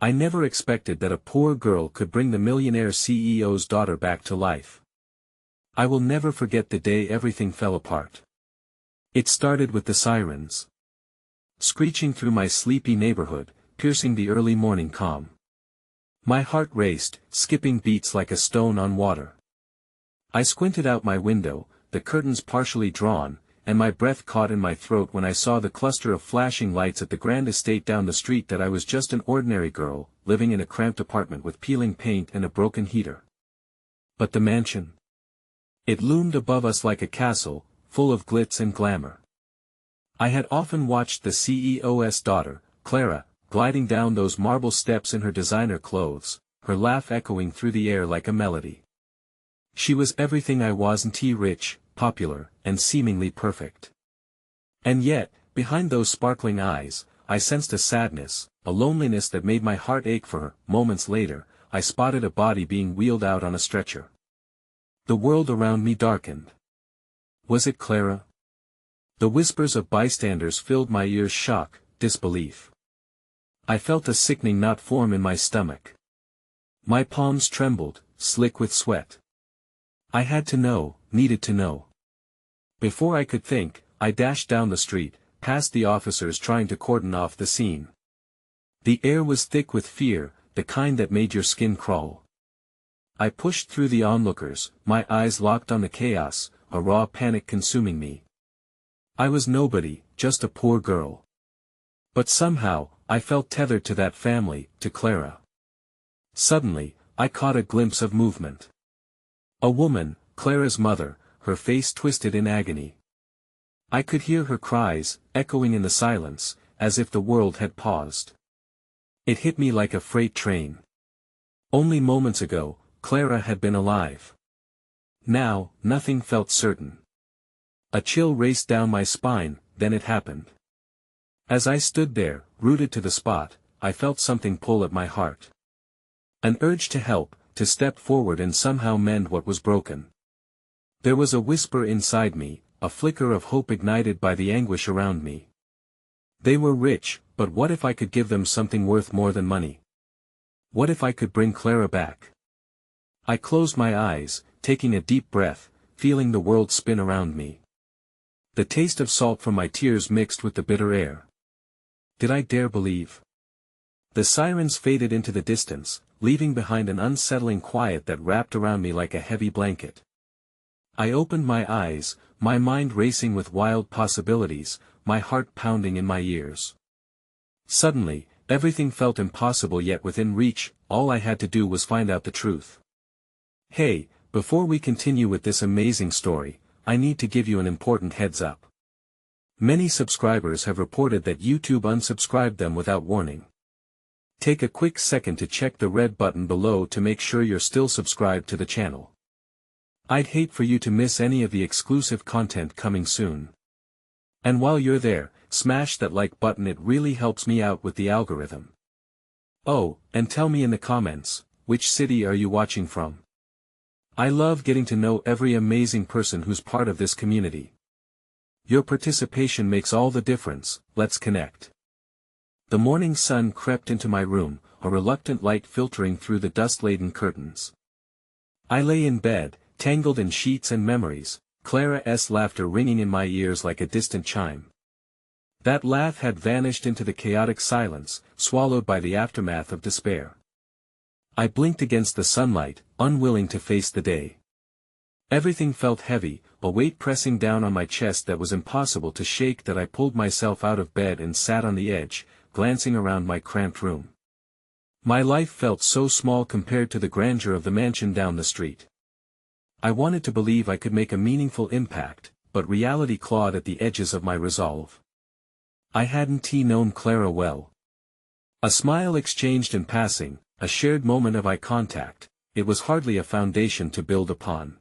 I never expected that a poor girl could bring the millionaire CEO's daughter back to life. I will never forget the day everything fell apart. It started with the sirens screeching through my sleepy neighborhood, piercing the early morning calm. My heart raced, skipping beats like a stone on water. I squinted out my window, the curtains partially drawn, and my breath caught in my throat when I saw the cluster of flashing lights at the grand estate down the street. That I was just an ordinary girl, living in a cramped apartment with peeling paint and a broken heater. But the mansion? It loomed above us like a castle, full of glitz and glamour. I had often watched the CEO's daughter, Clara, gliding down those marble steps in her designer clothes, her laugh echoing through the air like a melody. She was everything I wasn't: rich, popular, and seemingly perfect. And yet, behind those sparkling eyes, I sensed a sadness, a loneliness that made my heart ache for her. Moments later, I spotted a body being wheeled out on a stretcher. The world around me darkened. Was it Clara? The whispers of bystanders filled my ears. Shock, disbelief. I felt a sickening knot form in my stomach. My palms trembled, slick with sweat. I had to know, needed to know. Before I could think, I dashed down the street, past the officers trying to cordon off the scene. The air was thick with fear, the kind that made your skin crawl. I pushed through the onlookers, my eyes locked on the chaos, a raw panic consuming me. I was nobody, just a poor girl. But somehow, I felt tethered to that family, to Clara. Suddenly, I caught a glimpse of movement. A woman, Clara's mother, her face twisted in agony. I could hear her cries, echoing in the silence, as if the world had paused. It hit me like a freight train. Only moments ago, Clara had been alive. Now, nothing felt certain. A chill raced down my spine, then it happened. As I stood there, rooted to the spot, I felt something pull at my heart. An urge to help, to step forward and somehow mend what was broken. There was a whisper inside me, a flicker of hope ignited by the anguish around me. They were rich, but what if I could give them something worth more than money? What if I could bring Clara back? I closed my eyes, taking a deep breath, feeling the world spin around me. The taste of salt from my tears mixed with the bitter air. Did I dare believe? The sirens faded into the distance, leaving behind an unsettling quiet that wrapped around me like a heavy blanket. I opened my eyes, my mind racing with wild possibilities, my heart pounding in my ears. Suddenly, everything felt impossible yet within reach. All I had to do was find out the truth. Hey, before we continue with this amazing story, I need to give you an important heads up. Many subscribers have reported that YouTube unsubscribed them without warning. Take a quick second to check the red button below to make sure you're still subscribed to the channel. I'd hate for you to miss any of the exclusive content coming soon. And while you're there, smash that like button, it really helps me out with the algorithm. Oh, and tell me in the comments, which city are you watching from? I love getting to know every amazing person who's part of this community. Your participation makes all the difference. Let's connect. The morning sun crept into my room, a reluctant light filtering through the dust-laden curtains. I lay in bed, tangled in sheets and memories, Clara's laughter ringing in my ears like a distant chime. That laugh had vanished into the chaotic silence, swallowed by the aftermath of despair. I blinked against the sunlight, unwilling to face the day. Everything felt heavy, a weight pressing down on my chest that was impossible to shake. That I pulled myself out of bed and sat on the edge, glancing around my cramped room. My life felt so small compared to the grandeur of the mansion down the street. I wanted to believe I could make a meaningful impact, but reality clawed at the edges of my resolve. I hadn't known Clara well. A smile exchanged in passing, a shared moment of eye contact, it was hardly a foundation to build upon.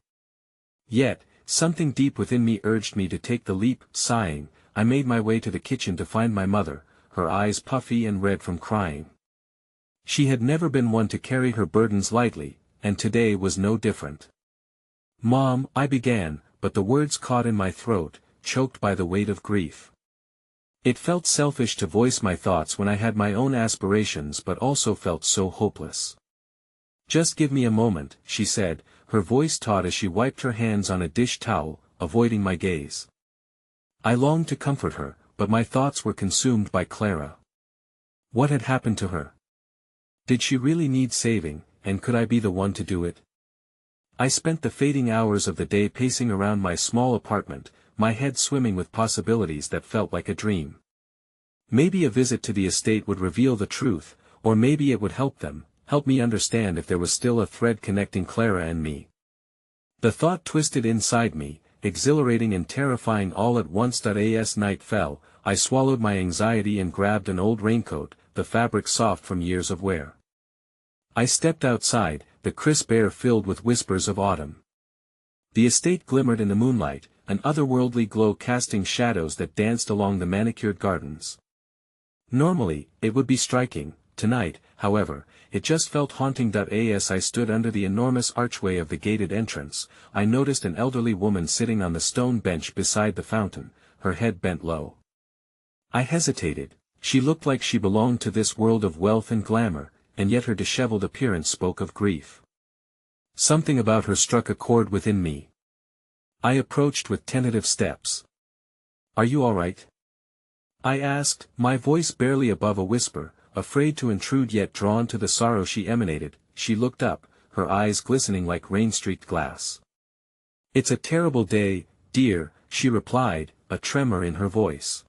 Yet, something deep within me urged me to take the leap. Sighing, I made my way to the kitchen to find my mother, her eyes puffy and red from crying. She had never been one to carry her burdens lightly, and today was no different. "Mom," I began, but the words caught in my throat, choked by the weight of grief. It felt selfish to voice my thoughts when I had my own aspirations but also felt so hopeless. "Just give me a moment," she said, her voice taut as she wiped her hands on a dish towel, avoiding my gaze. I longed to comfort her, but my thoughts were consumed by Clara. What had happened to her? Did she really need saving, and could I be the one to do it? I spent the fading hours of the day pacing around my small apartment, my head swimming with possibilities that felt like a dream. Maybe a visit to the estate would reveal the truth, or maybe it would help me understand if there was still a thread connecting Clara and me. The thought twisted inside me, exhilarating and terrifying all at once. As night fell, I swallowed my anxiety and grabbed an old raincoat, the fabric soft from years of wear. I stepped outside, the crisp air filled with whispers of autumn. The estate glimmered in the moonlight, an otherworldly glow casting shadows that danced along the manicured gardens. Normally, it would be striking. Tonight, however, it just felt haunting. As I stood under the enormous archway of the gated entrance, I noticed an elderly woman sitting on the stone bench beside the fountain, her head bent low. I hesitated. She looked like she belonged to this world of wealth and glamour, and yet her disheveled appearance spoke of grief. Something about her struck a chord within me. I approached with tentative steps. "Are you all right?" I asked, my voice barely above a whisper, afraid to intrude yet drawn to the sorrow she emanated. She looked up, her eyes glistening like rain-streaked glass. "It's a terrible day, dear," she replied, a tremor in her voice.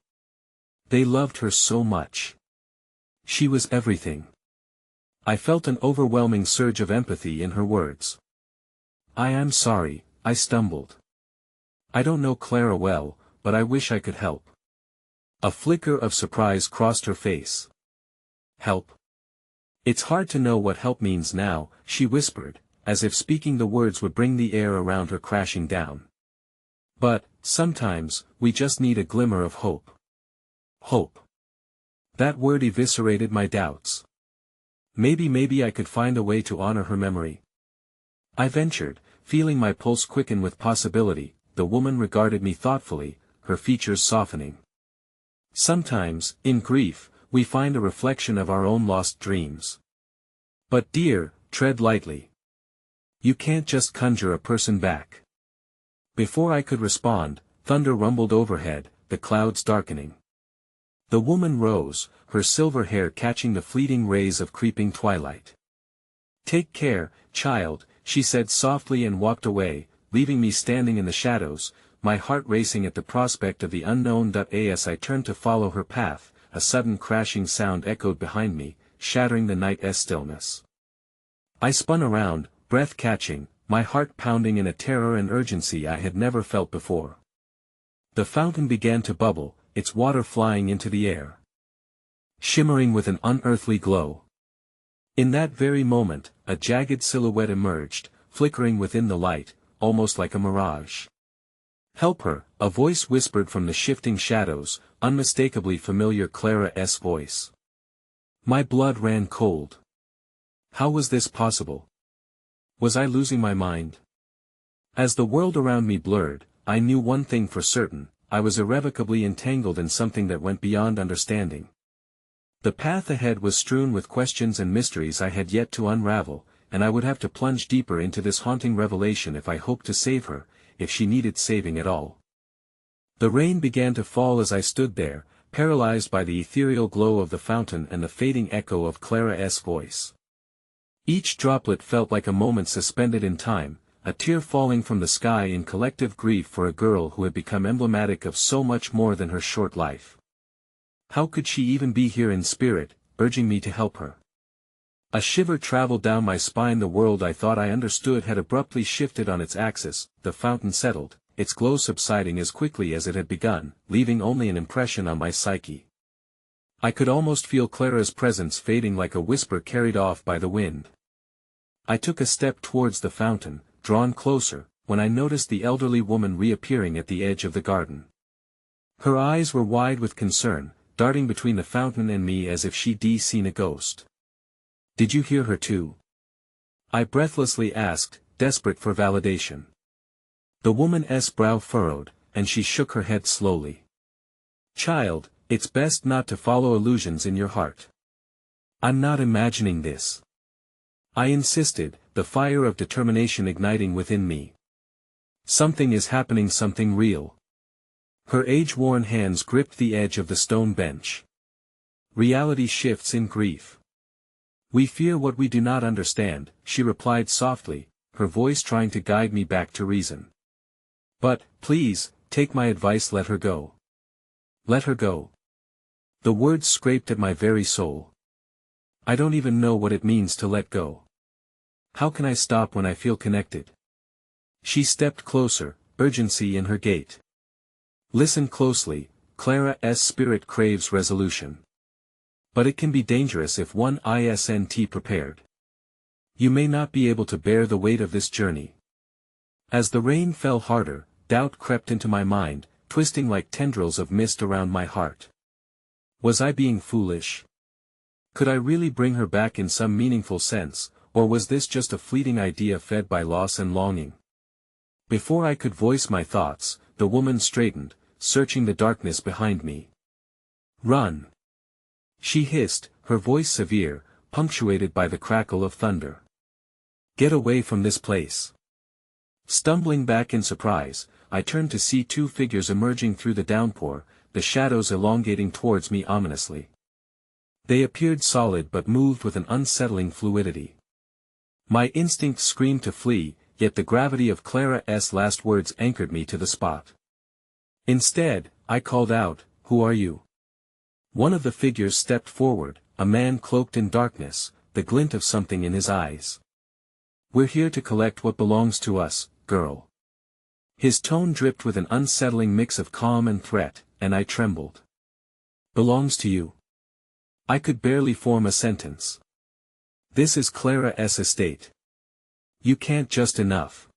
They loved her so much. She was everything. I felt an overwhelming surge of empathy in her words. "I am sorry," I stumbled. "I don't know Clara well, but I wish I could help." A flicker of surprise crossed her face. "Help? It's hard to know what help means now," she whispered, as if speaking the words would bring the air around her crashing down. "But, sometimes, we just need a glimmer of hope." Hope. That word eviscerated my doubts. Maybe I could find a way to honor her memory. I ventured, feeling my pulse quicken with possibility. The woman regarded me thoughtfully, her features softening. "Sometimes, in grief, we find a reflection of our own lost dreams. But dear, tread lightly. You can't just conjure a person back." Before I could respond, thunder rumbled overhead, the clouds darkening. The woman rose, her silver hair catching the fleeting rays of creeping twilight. "Take care, child," she said softly and walked away, leaving me standing in the shadows, my heart racing at the prospect of the unknown. As I turned to follow her path, a sudden crashing sound echoed behind me, shattering the night's stillness. I spun around, breath catching, my heart pounding in a terror and urgency I had never felt before. The fountain began to bubble, its water flying into the air, shimmering with an unearthly glow. In that very moment, a jagged silhouette emerged, flickering within the light, almost like a mirage. "Help her," a voice whispered from the shifting shadows, unmistakably familiar Clara's voice. My blood ran cold. How was this possible? Was I losing my mind? As the world around me blurred, I knew one thing for certain: I was irrevocably entangled in something that went beyond understanding. The path ahead was strewn with questions and mysteries I had yet to unravel, and I would have to plunge deeper into this haunting revelation if I hoped to save her, if she needed saving at all. The rain began to fall as I stood there, paralyzed by the ethereal glow of the fountain and the fading echo of Clara's voice. Each droplet felt like a moment suspended in time, a tear falling from the sky in collective grief for a girl who had become emblematic of so much more than her short life. How could she even be here in spirit, urging me to help her? A shiver traveled down my spine. The world I thought I understood had abruptly shifted on its axis. The fountain settled, its glow subsiding as quickly as it had begun, leaving only an impression on my psyche. I could almost feel Clara's presence fading like a whisper carried off by the wind. I took a step towards the fountain, drawn closer, when I noticed the elderly woman reappearing at the edge of the garden. Her eyes were wide with concern, darting between the fountain and me as if she'd seen a ghost. "Did you hear her too?" I breathlessly asked, desperate for validation. The woman's brow furrowed, and she shook her head slowly. "Child, It's best not to follow illusions in your heart. I'm not imagining this. I insisted, the fire of determination igniting within me. Something is happening, something real. Her age-worn hands gripped the edge of the stone bench. Reality shifts in grief. We fear what we do not understand, she replied softly, her voice trying to guide me back to reason. But, please, take my advice, let her go. Let her go. The words scraped at my very soul. I don't even know what it means to let go. How can I stop when I feel connected? She stepped closer, urgency in her gait. Listen closely, Clara's spirit craves resolution. But it can be dangerous if one isn't prepared. You may not be able to bear the weight of this journey. As the rain fell harder, doubt crept into my mind, twisting like tendrils of mist around my heart. Was I being foolish? Could I really bring her back in some meaningful sense, or was this just a fleeting idea fed by loss and longing? Before I could voice my thoughts, the woman straightened, searching the darkness behind me. Run! She hissed, her voice severe, punctuated by the crackle of thunder. Get away from this place. Stumbling back in surprise, I turned to see two figures emerging through the downpour, the shadows elongating towards me ominously. They appeared solid but moved with an unsettling fluidity. My instinct screamed to flee, yet the gravity of Clara's last words anchored me to the spot. Instead, I called out, "Who are you?" One of the figures stepped forward, a man cloaked in darkness, the glint of something in his eyes. "We're here to collect what belongs to us, girl." His tone dripped with an unsettling mix of calm and threat, and I trembled. "Belongs to you?" I could barely form a sentence. "This is Clara's estate. You can't just enough."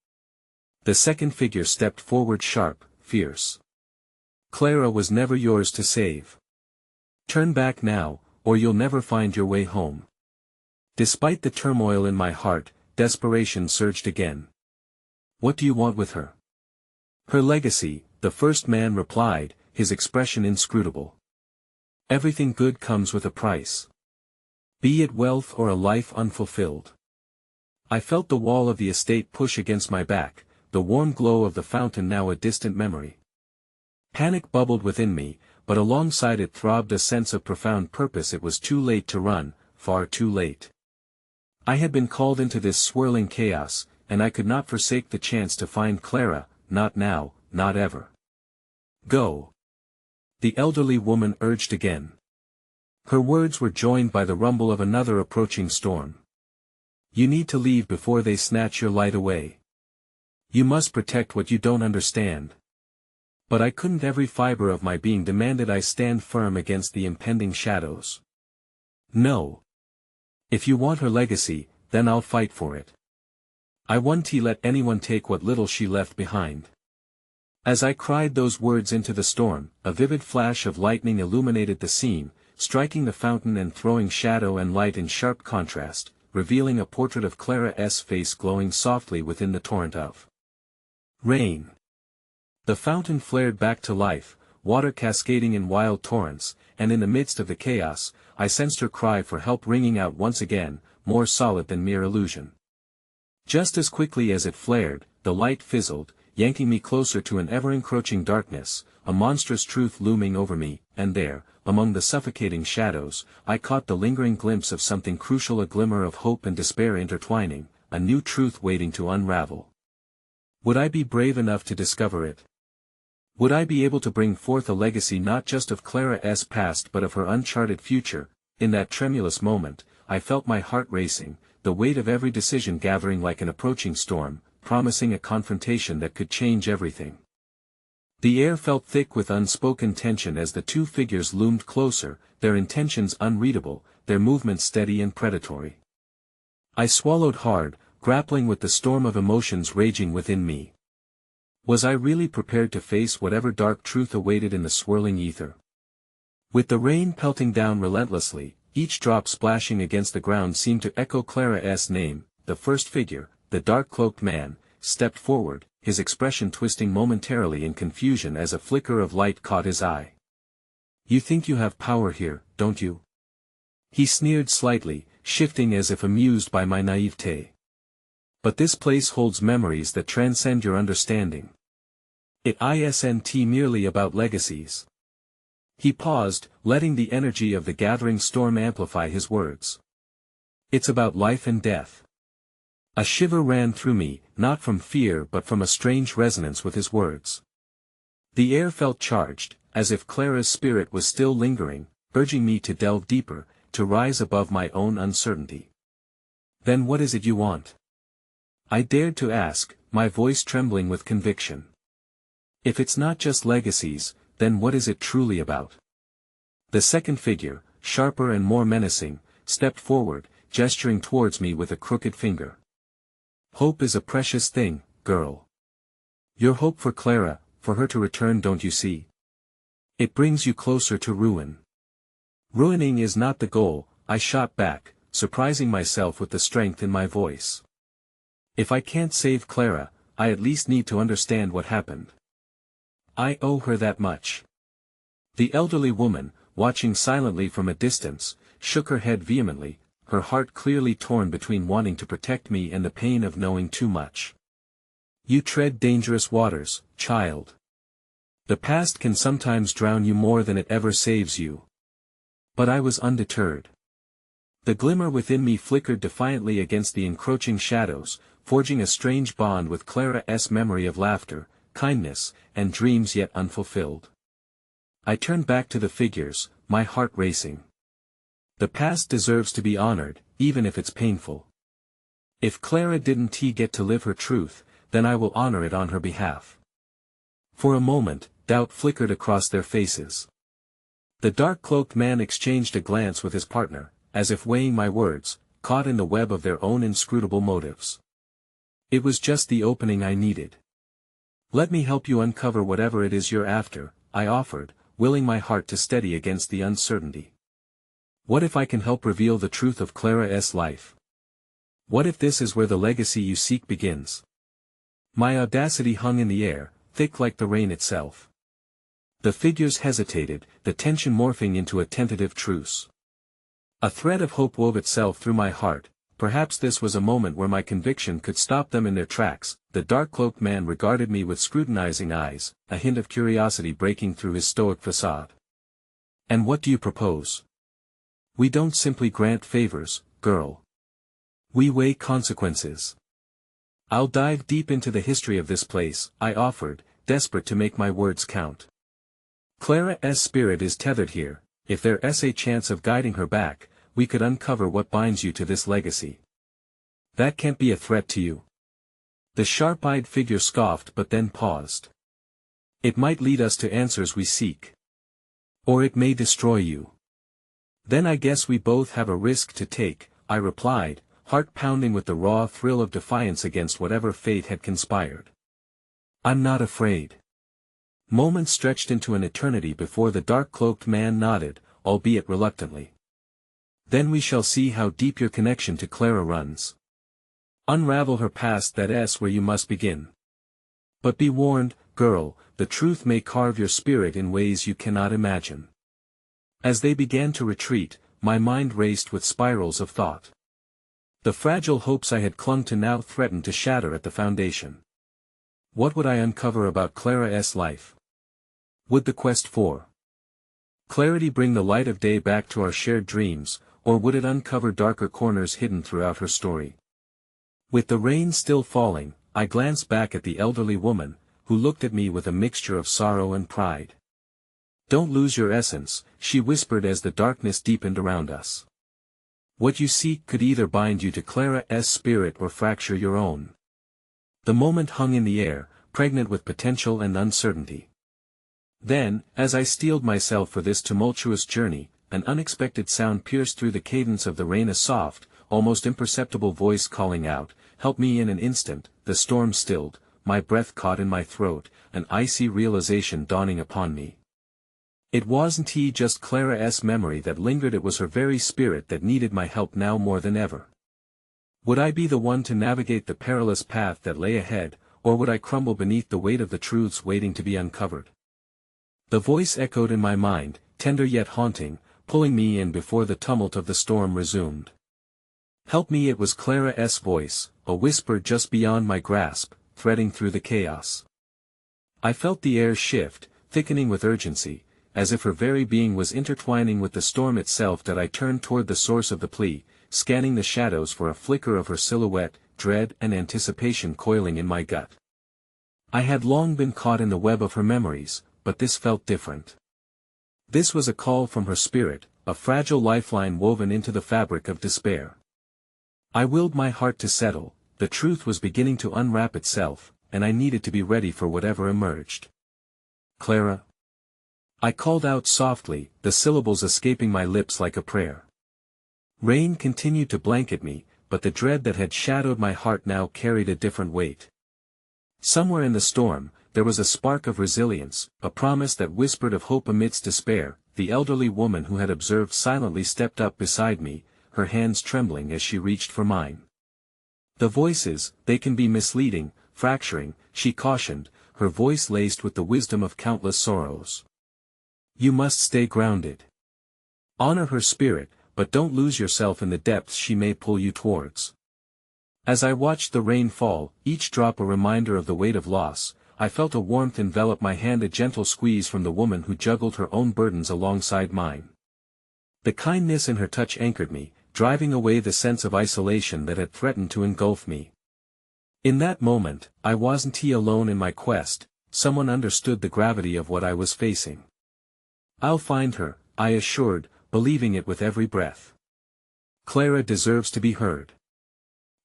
The second figure stepped forward sharp, fierce. "Clara was never yours to save. Turn back now, or you'll never find your way home." Despite the turmoil in my heart, desperation surged again. "What do you want with her?" "Her legacy," the first man replied, his expression inscrutable. "Everything good comes with a price. Be it wealth or a life unfulfilled." I felt the wall of the estate push against my back, the warm glow of the fountain now a distant memory. Panic bubbled within me, but alongside it throbbed a sense of profound purpose. It was too late to run, far too late. I had been called into this swirling chaos, and I could not forsake the chance to find Clara, not now, not ever. "Go!" the elderly woman urged again. Her words were joined by the rumble of another approaching storm. "You need to leave before they snatch your light away. You must protect what you don't understand." But I couldn't. Every fiber of my being demanded I stand firm against the impending shadows. "No. If you want her legacy, then I'll fight for it. I won't let anyone take what little she left behind." As I cried those words into the storm, a vivid flash of lightning illuminated the scene, striking the fountain and throwing shadow and light in sharp contrast, revealing a portrait of Clara's face glowing softly within the torrent of rain. The fountain flared back to life, water cascading in wild torrents, and in the midst of the chaos, I sensed her cry for help ringing out once again, more solid than mere illusion. Just as quickly as it flared, the light fizzled, yanking me closer to an ever-encroaching darkness, a monstrous truth looming over me, and there, among the suffocating shadows, I caught the lingering glimpse of something crucial, a glimmer of hope and despair intertwining, a new truth waiting to unravel. Would I be brave enough to discover it? Would I be able to bring forth a legacy not just of Clara's past but of her uncharted future? In that tremulous moment, I felt my heart racing, the weight of every decision gathering like an approaching storm, promising a confrontation that could change everything. The air felt thick with unspoken tension as the two figures loomed closer, their intentions unreadable, their movements steady and predatory. I swallowed hard, grappling with the storm of emotions raging within me. Was I really prepared to face whatever dark truth awaited in the swirling ether? With the rain pelting down relentlessly, each drop splashing against the ground seemed to echo Clara's name. The first figure, the dark-cloaked man, stepped forward, his expression twisting momentarily in confusion as a flicker of light caught his eye. You think you have power here, don't you? He sneered slightly, shifting as if amused by my naivete. But this place holds memories that transcend your understanding. It isn't merely about legacies. He paused, letting the energy of the gathering storm amplify his words. It's about life and death. A shiver ran through me, not from fear but from a strange resonance with his words. The air felt charged, as if Clara's spirit was still lingering, urging me to delve deeper, to rise above my own uncertainty. Then what is it you want? I dared to ask, my voice trembling with conviction. If it's not just legacies, then what is it truly about? The second figure, sharper and more menacing, stepped forward, gesturing towards me with a crooked finger. Hope is a precious thing, girl. Your hope for Clara, for her to return, don't you see? It brings you closer to ruin. Ruining is not the goal, I shot back, surprising myself with the strength in my voice. If I can't save Clara, I at least need to understand what happened. I owe her that much. The elderly woman, watching silently from a distance, shook her head vehemently, her heart clearly torn between wanting to protect me and the pain of knowing too much. You tread dangerous waters, child. The past can sometimes drown you more than it ever saves you. But I was undeterred. The glimmer within me flickered defiantly against the encroaching shadows, forging a strange bond with Clara's memory of laughter, kindness, and dreams yet unfulfilled. I turned back to the figures, my heart racing. The past deserves to be honored, even if it's painful. If Clara didn't get to live her truth, then I will honor it on her behalf. For a moment, doubt flickered across their faces. The dark-cloaked man exchanged a glance with his partner, as if weighing my words, caught in the web of their own inscrutable motives. It was just the opening I needed. Let me help you uncover whatever it is you're after, I offered, willing my heart to steady against the uncertainty. What if I can help reveal the truth of Clara's life? What if this is where the legacy you seek begins? My audacity hung in the air, thick like the rain itself. The figures hesitated, the tension morphing into a tentative truce. A thread of hope wove itself through my heart. Perhaps this was a moment where my conviction could stop them in their tracks. The dark-cloaked man regarded me with scrutinizing eyes, a hint of curiosity breaking through his stoic facade. And what do you propose? We don't simply grant favors, girl. We weigh consequences. I'll dive deep into the history of this place, I offered, desperate to make my words count. Clara's spirit is tethered here. If there's a chance of guiding her back, we could uncover what binds you to this legacy. That can't be a threat to you. The sharp-eyed figure scoffed but then paused. It might lead us to answers we seek. Or it may destroy you. Then I guess we both have a risk to take, I replied, heart pounding with the raw thrill of defiance against whatever fate had conspired. I'm not afraid. Moments stretched into an eternity before the dark-cloaked man nodded, albeit reluctantly. Then we shall see how deep your connection to Clara runs. Unravel her past, that's where you must begin. But be warned, girl, the truth may carve your spirit in ways you cannot imagine. As they began to retreat, my mind raced with spirals of thought. The fragile hopes I had clung to now threatened to shatter at the foundation. What would I uncover about Clara's life? Would the quest for clarity bring the light of day back to our shared dreams, or would it uncover darker corners hidden throughout her story? With the rain still falling, I glanced back at the elderly woman, who looked at me with a mixture of sorrow and pride. Don't lose your essence, she whispered as the darkness deepened around us. What you seek could either bind you to Clara's spirit or fracture your own. The moment hung in the air, pregnant with potential and uncertainty. Then, as I steeled myself for this tumultuous journey, an unexpected sound pierced through the cadence of the rain, a soft, almost imperceptible voice calling out, "Help me!" In an instant, the storm stilled, my breath caught in my throat, an icy realization dawning upon me. It wasn't just Clara's memory that lingered, it was her very spirit that needed my help now more than ever. Would I be the one to navigate the perilous path that lay ahead, or would I crumble beneath the weight of the truths waiting to be uncovered? The voice echoed in my mind, tender yet haunting, pulling me in before the tumult of the storm resumed. "Help me!" It was Clara's voice, a whisper just beyond my grasp, threading through the chaos. I felt the air shift, thickening with urgency, as if her very being was intertwining with the storm itself. That I turned toward the source of the plea, scanning the shadows for a flicker of her silhouette, dread and anticipation coiling in my gut. I had long been caught in the web of her memories, but this felt different. This was a call from her spirit, a fragile lifeline woven into the fabric of despair. I willed my heart to settle. The truth was beginning to unwrap itself, and I needed to be ready for whatever emerged. "Clara?" I called out softly, the syllables escaping my lips like a prayer. Rain continued to blanket me, but the dread that had shadowed my heart now carried a different weight. Somewhere in the storm, there was a spark of resilience, a promise that whispered of hope amidst despair. The elderly woman who had observed silently stepped up beside me, her hands trembling as she reached for mine. "The voices, they can be misleading, fracturing," she cautioned, her voice laced with the wisdom of countless sorrows. "You must stay grounded. Honor her spirit, but don't lose yourself in the depths she may pull you towards." As I watched the rain fall, each drop a reminder of the weight of loss, I felt a warmth envelop my hand, a gentle squeeze from the woman who juggled her own burdens alongside mine. The kindness in her touch anchored me, driving away the sense of isolation that had threatened to engulf me. In that moment, I wasn't alone in my quest. Someone understood the gravity of what I was facing. "I'll find her," I assured, believing it with every breath. "Clara deserves to be heard."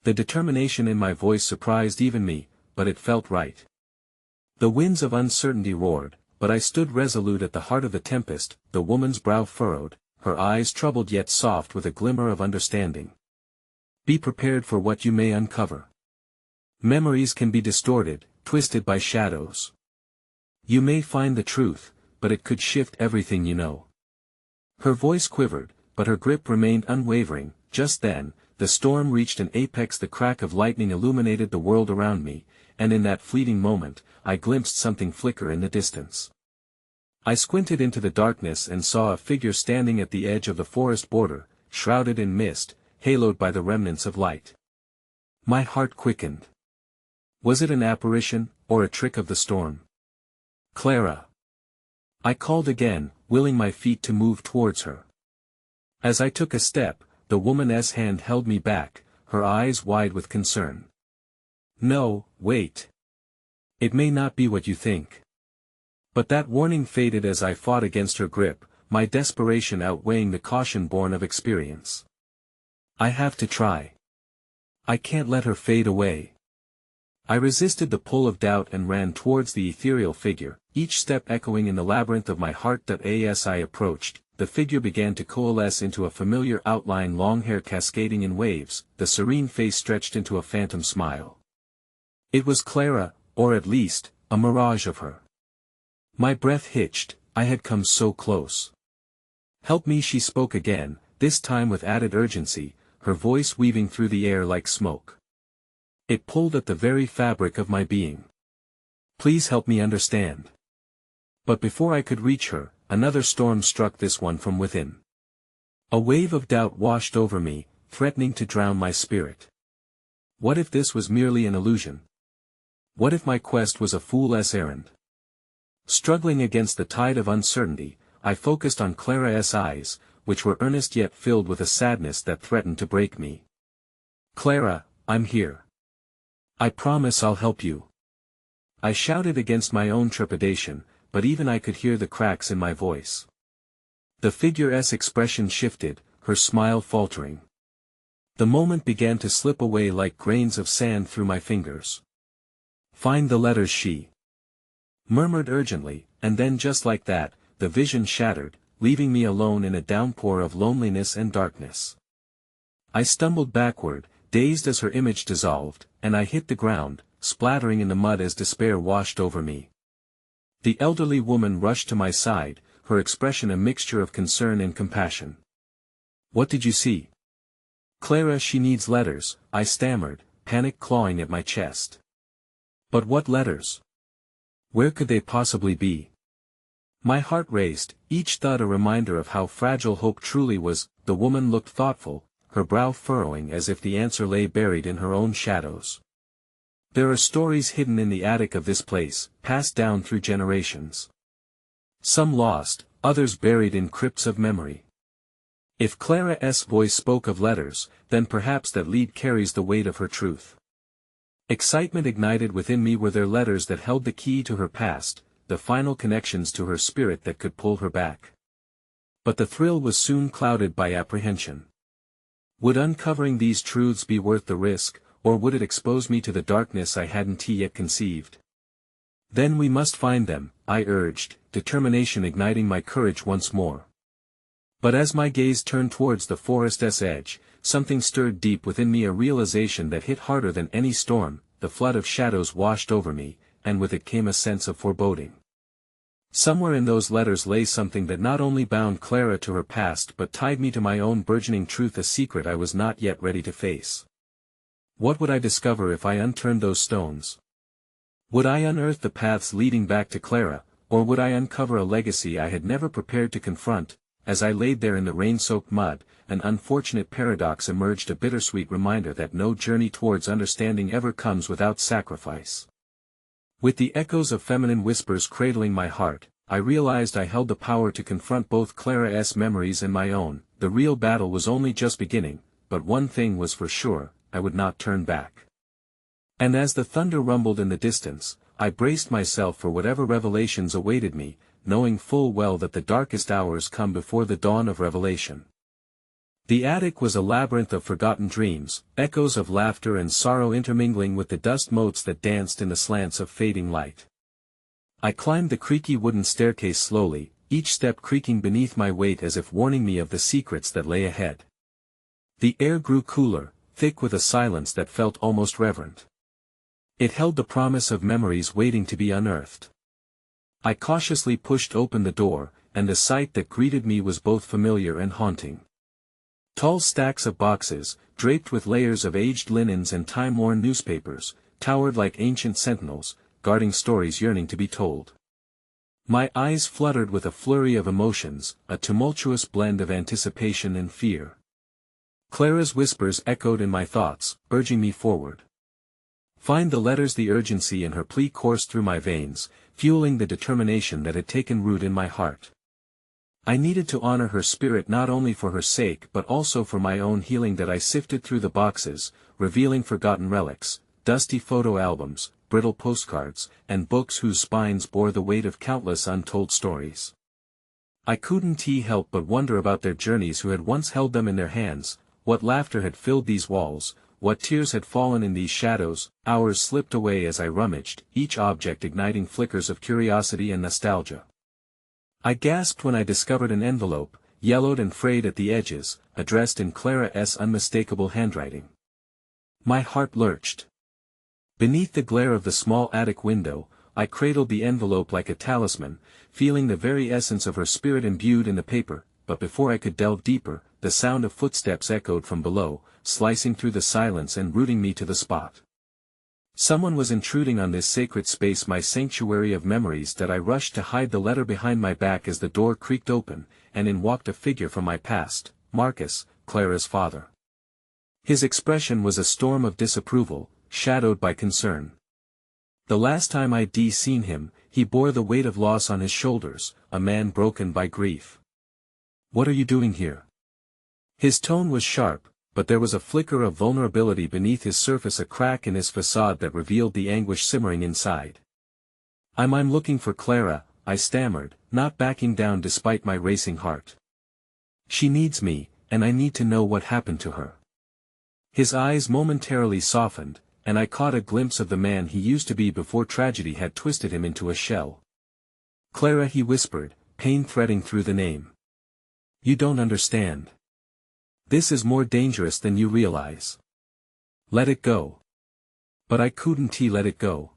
The determination in my voice surprised even me, but it felt right. The winds of uncertainty roared, but I stood resolute at the heart of the tempest, the woman's brow furrowed, her eyes troubled yet soft with a glimmer of understanding. "Be prepared for what you may uncover. Memories can be distorted, twisted by shadows. You may find the truth, but it could shift everything you know." Her voice quivered, but her grip remained unwavering. Just then, the storm reached an apex. The crack of lightning illuminated the world around me, and in that fleeting moment, I glimpsed something flicker in the distance. I squinted into the darkness and saw a figure standing at the edge of the forest border, shrouded in mist, haloed by the remnants of light. My heart quickened. Was it an apparition, or a trick of the storm? "Clara!" I called again, willing my feet to move towards her. As I took a step, the woman's hand held me back, her eyes wide with concern. "No, wait. It may not be what you think." But that warning faded as I fought against her grip, my desperation outweighing the caution born of experience. "I have to try. I can't let her fade away." I resisted the pull of doubt and ran towards the ethereal figure, each step echoing in the labyrinth of my heart. As I approached, the figure began to coalesce into a familiar outline, long hair cascading in waves, the serene face stretched into a phantom smile. It was Clara, or at least, a mirage of her. My breath hitched, I had come so close. "Help me," she spoke again, this time with added urgency, her voice weaving through the air like smoke. It pulled at the very fabric of my being. "Please help me understand." But before I could reach her, another storm struck, this one from within. A wave of doubt washed over me, threatening to drown my spirit. What if this was merely an illusion? What if my quest was a fool's errand? Struggling against the tide of uncertainty, I focused on Clara's eyes, which were earnest yet filled with a sadness that threatened to break me. "Clara, I'm here. I promise I'll help you." I shouted against my own trepidation, but even I could hear the cracks in my voice. The figure's expression shifted, her smile faltering. The moment began to slip away like grains of sand through my fingers. "Find the letters," she murmured urgently, and then just like that, the vision shattered, leaving me alone in a downpour of loneliness and darkness. I stumbled backward, dazed as her image dissolved, and I hit the ground, splattering in the mud as despair washed over me. The elderly woman rushed to my side, her expression a mixture of concern and compassion. "What did you see?" "Clara, she needs letters," I stammered, panic clawing at my chest. "But what letters? Where could they possibly be?" My heart raced, each thud a reminder of how fragile hope truly was. The woman looked thoughtful, her brow furrowing as if the answer lay buried in her own shadows. There are stories hidden in the attic of this place, passed down through generations. Some lost, others buried in crypts of memory. If Clara's voice spoke of letters, then perhaps that lead carries the weight of her truth. Excitement ignited within me. Were there letters that held the key to her past, the final connections to her spirit that could pull her back? But the thrill was soon clouded by apprehension. Would uncovering these truths be worth the risk, or would it expose me to the darkness I hadn't yet conceived? Then we must find them, I urged, determination igniting my courage once more. But as my gaze turned towards the forest's edge, something stirred deep within me, a realization that hit harder than any storm. The flood of shadows washed over me, and with it came a sense of foreboding. Somewhere in those letters lay something that not only bound Clara to her past but tied me to my own burgeoning truth, a secret I was not yet ready to face. What would I discover if I unturned those stones? Would I unearth the paths leading back to Clara, or would I uncover a legacy I had never prepared to confront? As I laid there in the rain-soaked mud, an unfortunate paradox emerged, a bittersweet reminder that no journey towards understanding ever comes without sacrifice. With the echoes of feminine whispers cradling my heart, I realized I held the power to confront both Clara's memories and my own. The real battle was only just beginning, but one thing was for sure, I would not turn back. And as the thunder rumbled in the distance, I braced myself for whatever revelations awaited me, knowing full well that the darkest hours come before the dawn of revelation. The attic was a labyrinth of forgotten dreams, echoes of laughter and sorrow intermingling with the dust motes that danced in the slants of fading light. I climbed the creaky wooden staircase slowly, each step creaking beneath my weight as if warning me of the secrets that lay ahead. The air grew cooler, thick with a silence that felt almost reverent. It held the promise of memories waiting to be unearthed. I cautiously pushed open the door, and the sight that greeted me was both familiar and haunting. Tall stacks of boxes, draped with layers of aged linens and time-worn newspapers, towered like ancient sentinels, guarding stories yearning to be told. My eyes fluttered with a flurry of emotions, a tumultuous blend of anticipation and fear. Clara's whispers echoed in my thoughts, urging me forward. Find the letters. The urgency in her plea coursed through my veins, fueling the determination that had taken root in my heart. I needed to honor her spirit not only for her sake but also for my own healing. That I sifted through the boxes, revealing forgotten relics, dusty photo albums, brittle postcards, and books whose spines bore the weight of countless untold stories. I couldn't help but wonder about their journeys, who had once held them in their hands, what laughter had filled these walls, what tears had fallen in these shadows. Hours slipped away as I rummaged, each object igniting flickers of curiosity and nostalgia. I gasped when I discovered an envelope, yellowed and frayed at the edges, addressed in Clara's unmistakable handwriting. My heart lurched. Beneath the glare of the small attic window, I cradled the envelope like a talisman, feeling the very essence of her spirit imbued in the paper. But before I could delve deeper, the sound of footsteps echoed from below, slicing through the silence and rooting me to the spot. Someone was intruding on this sacred space, my sanctuary of memories. That I rushed to hide the letter behind my back as the door creaked open, and in walked a figure from my past, Marcus, Clara's father. His expression was a storm of disapproval, shadowed by concern. The last time I'd seen him, he bore the weight of loss on his shoulders, a man broken by grief. "What are you doing here?" His tone was sharp, but there was a flicker of vulnerability beneath his surface, a crack in his facade that revealed the anguish simmering inside. I'm looking for Clara," I stammered, not backing down despite my racing heart. "She needs me, and I need to know what happened to her." His eyes momentarily softened, and I caught a glimpse of the man he used to be before tragedy had twisted him into a shell. "Clara," he whispered, pain threading through the name. "You don't understand. This is more dangerous than you realize. Let it go." But I couldn't let it go.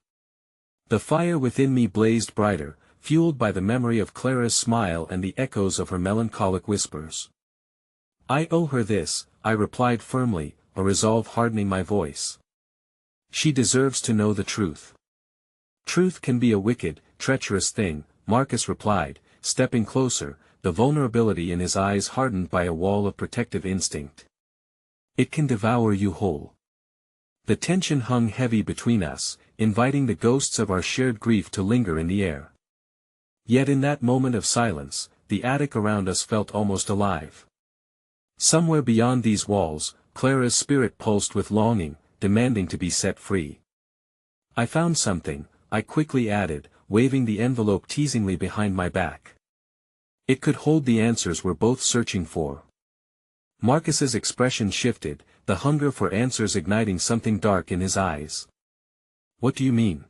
The fire within me blazed brighter, fueled by the memory of Clara's smile and the echoes of her melancholic whispers. "I owe her this," I replied firmly, a resolve hardening my voice. "She deserves to know the truth." "Truth can be a wicked, treacherous thing," Marcus replied, stepping closer, the vulnerability in his eyes hardened by a wall of protective instinct. It can devour you whole. The tension hung heavy between us, inviting the ghosts of our shared grief to linger in the air. Yet in that moment of silence, the attic around us felt almost alive. Somewhere beyond these walls, Clara's spirit pulsed with longing, demanding to be set free. "I found something," I quickly added, waving the envelope teasingly behind my back. It could hold the answers we're both searching for. Marcus's expression shifted, the hunger for answers igniting something dark in his eyes. "What do you mean?"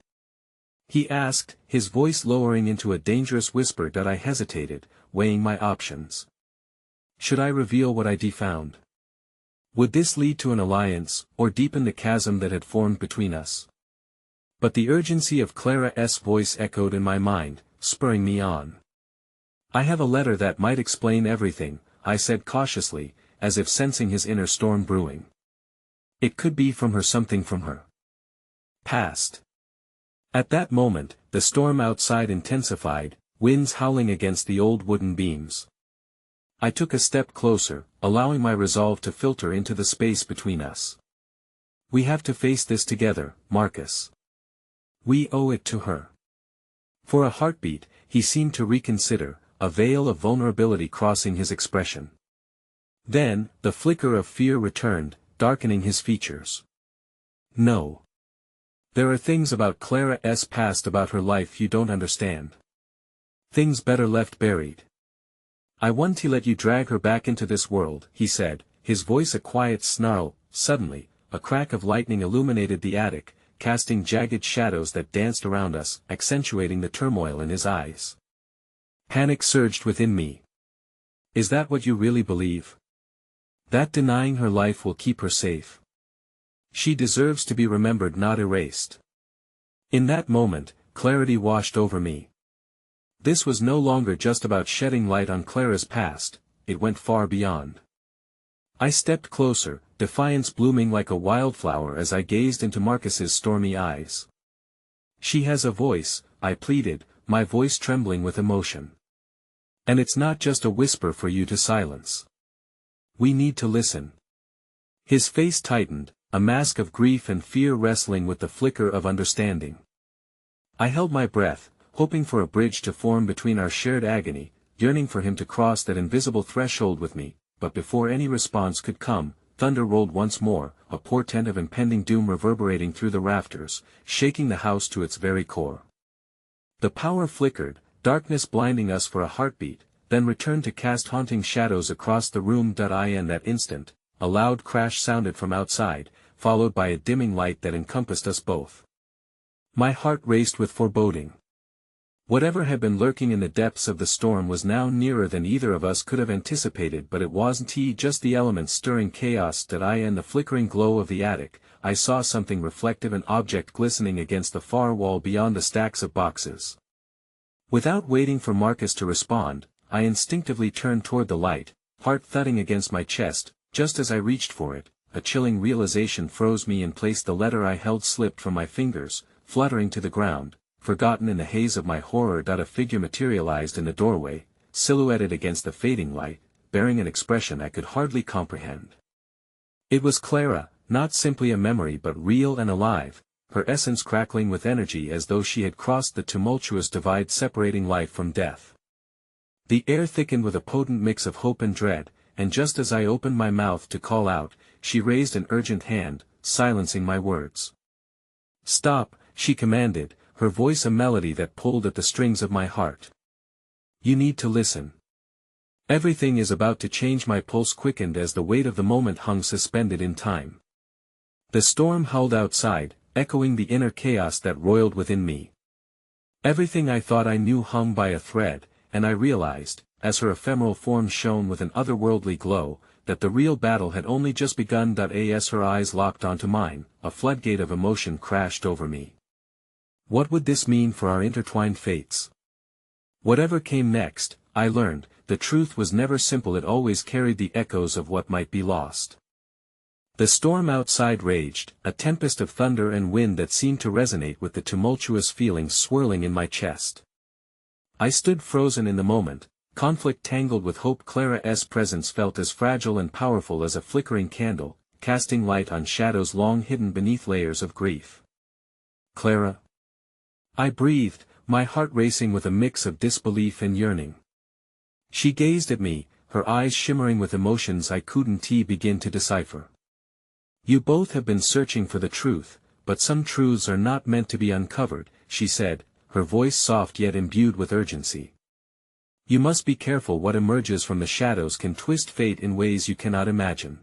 he asked, his voice lowering into a dangerous whisper that I hesitated, weighing my options. Should I reveal what I'd found? Would this lead to an alliance, or deepen the chasm that had formed between us? But the urgency of Clara's voice echoed in my mind, spurring me on. "I have a letter that might explain everything," I said cautiously, as if sensing his inner storm brewing. "It could be from her, something from her past." At that moment, the storm outside intensified, winds howling against the old wooden beams. I took a step closer, allowing my resolve to filter into the space between us. "We have to face this together, Marcus. We owe it to her." For a heartbeat, he seemed to reconsider, a veil of vulnerability crossing his expression. Then, the flicker of fear returned, darkening his features. "No. There are things about Clara's past, about her life you don't understand. Things better left buried. I want to let you drag her back into this world," he said, his voice a quiet snarl. Suddenly, a crack of lightning illuminated the attic, casting jagged shadows that danced around us, accentuating the turmoil in his eyes. Panic surged within me. "Is that what you really believe? That denying her life will keep her safe? She deserves to be remembered, not erased." In that moment, clarity washed over me. This was no longer just about shedding light on Clara's past, it went far beyond. I stepped closer, defiance blooming like a wildflower as I gazed into Marcus's stormy eyes. "She has a voice," I pleaded, my voice trembling with emotion. "And it's not just a whisper for you to silence. We need to listen." His face tightened, a mask of grief and fear wrestling with the flicker of understanding. I held my breath, hoping for a bridge to form between our shared agony, yearning for him to cross that invisible threshold with me, but before any response could come, thunder rolled once more, a portent of impending doom reverberating through the rafters, shaking the house to its very core. The power flickered, darkness blinding us for a heartbeat, then returned to cast haunting shadows across the room. In that instant, a loud crash sounded from outside, followed by a dimming light that encompassed us both. My heart raced with foreboding. Whatever had been lurking in the depths of the storm was now nearer than either of us could have anticipated, but it wasn't just the elements stirring chaos. In the flickering glow of the attic, I saw something reflective, an object glistening against the far wall beyond the stacks of boxes. Without waiting for Marcus to respond, I instinctively turned toward the light, heart thudding against my chest. Just as I reached for it, a chilling realization froze me in place. The letter I held slipped from my fingers, fluttering to the ground, forgotten in the haze of my horror. A figure materialized in the doorway, silhouetted against the fading light, bearing an expression I could hardly comprehend. It was Clara, not simply a memory but real and alive, her essence crackling with energy as though she had crossed the tumultuous divide separating life from death. The air thickened with a potent mix of hope and dread, and just as I opened my mouth to call out, she raised an urgent hand, silencing my words. "Stop," she commanded, her voice a melody that pulled at the strings of my heart. "You need to listen. Everything is about to change." My pulse quickened as the weight of the moment hung suspended in time. The storm howled outside, echoing the inner chaos that roiled within me. Everything I thought I knew hung by a thread, and I realized, as her ephemeral form shone with an otherworldly glow, that the real battle had only just begun. As her eyes locked onto mine, a floodgate of emotion crashed over me. What would this mean for our intertwined fates? Whatever came next, I learned, the truth was never simple. It always carried the echoes of what might be lost. The storm outside raged, a tempest of thunder and wind that seemed to resonate with the tumultuous feelings swirling in my chest. I stood frozen in the moment, conflict tangled with hope. Clara's presence felt as fragile and powerful as a flickering candle, casting light on shadows long hidden beneath layers of grief. Clara? I breathed, my heart racing with a mix of disbelief and yearning. She gazed at me, her eyes shimmering with emotions I couldn't begin to decipher. You both have been searching for the truth, but some truths are not meant to be uncovered, she said, her voice soft yet imbued with urgency. You must be careful. What emerges from the shadows can twist fate in ways you cannot imagine.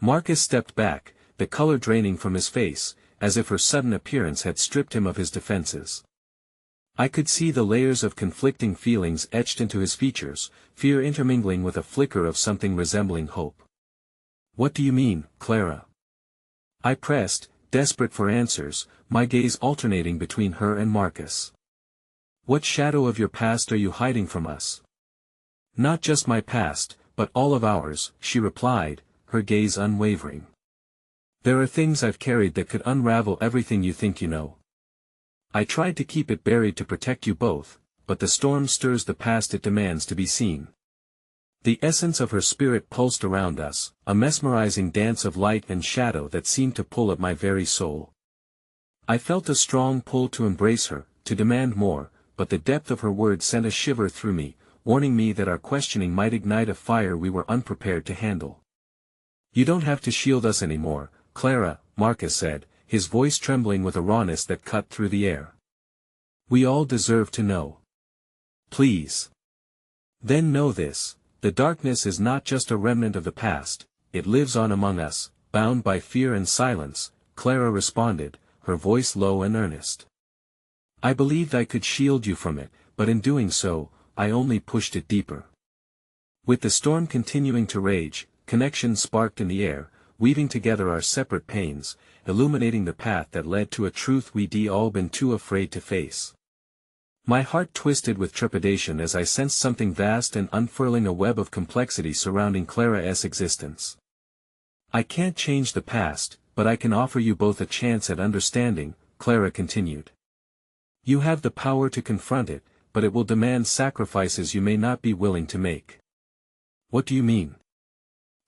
Marcus stepped back, the color draining from his face, as if her sudden appearance had stripped him of his defenses. I could see the layers of conflicting feelings etched into his features, fear intermingling with a flicker of something resembling hope. What do you mean, Clara? I pressed, desperate for answers, my gaze alternating between her and Marcus. What shadow of your past are you hiding from us? Not just my past, but all of ours, she replied, her gaze unwavering. There are things I've carried that could unravel everything you think you know. I tried to keep it buried to protect you both, but the storm stirs the past, it demands to be seen. The essence of her spirit pulsed around us, a mesmerizing dance of light and shadow that seemed to pull at my very soul. I felt a strong pull to embrace her, to demand more, but the depth of her words sent a shiver through me, warning me that our questioning might ignite a fire we were unprepared to handle. You don't have to shield us anymore, Clara, Marcus said, his voice trembling with a rawness that cut through the air. We all deserve to know. Please. Then know this. The darkness is not just a remnant of the past, it lives on among us, bound by fear and silence, Clara responded, her voice low and earnest. I believed I could shield you from it, but in doing so, I only pushed it deeper. With the storm continuing to rage, connections sparked in the air, weaving together our separate pains, illuminating the path that led to a truth we'd all been too afraid to face. My heart twisted with trepidation as I sensed something vast and unfurling, a web of complexity surrounding Clara's existence. I can't change the past, but I can offer you both a chance at understanding, Clara continued. You have the power to confront it, but it will demand sacrifices you may not be willing to make. What do you mean?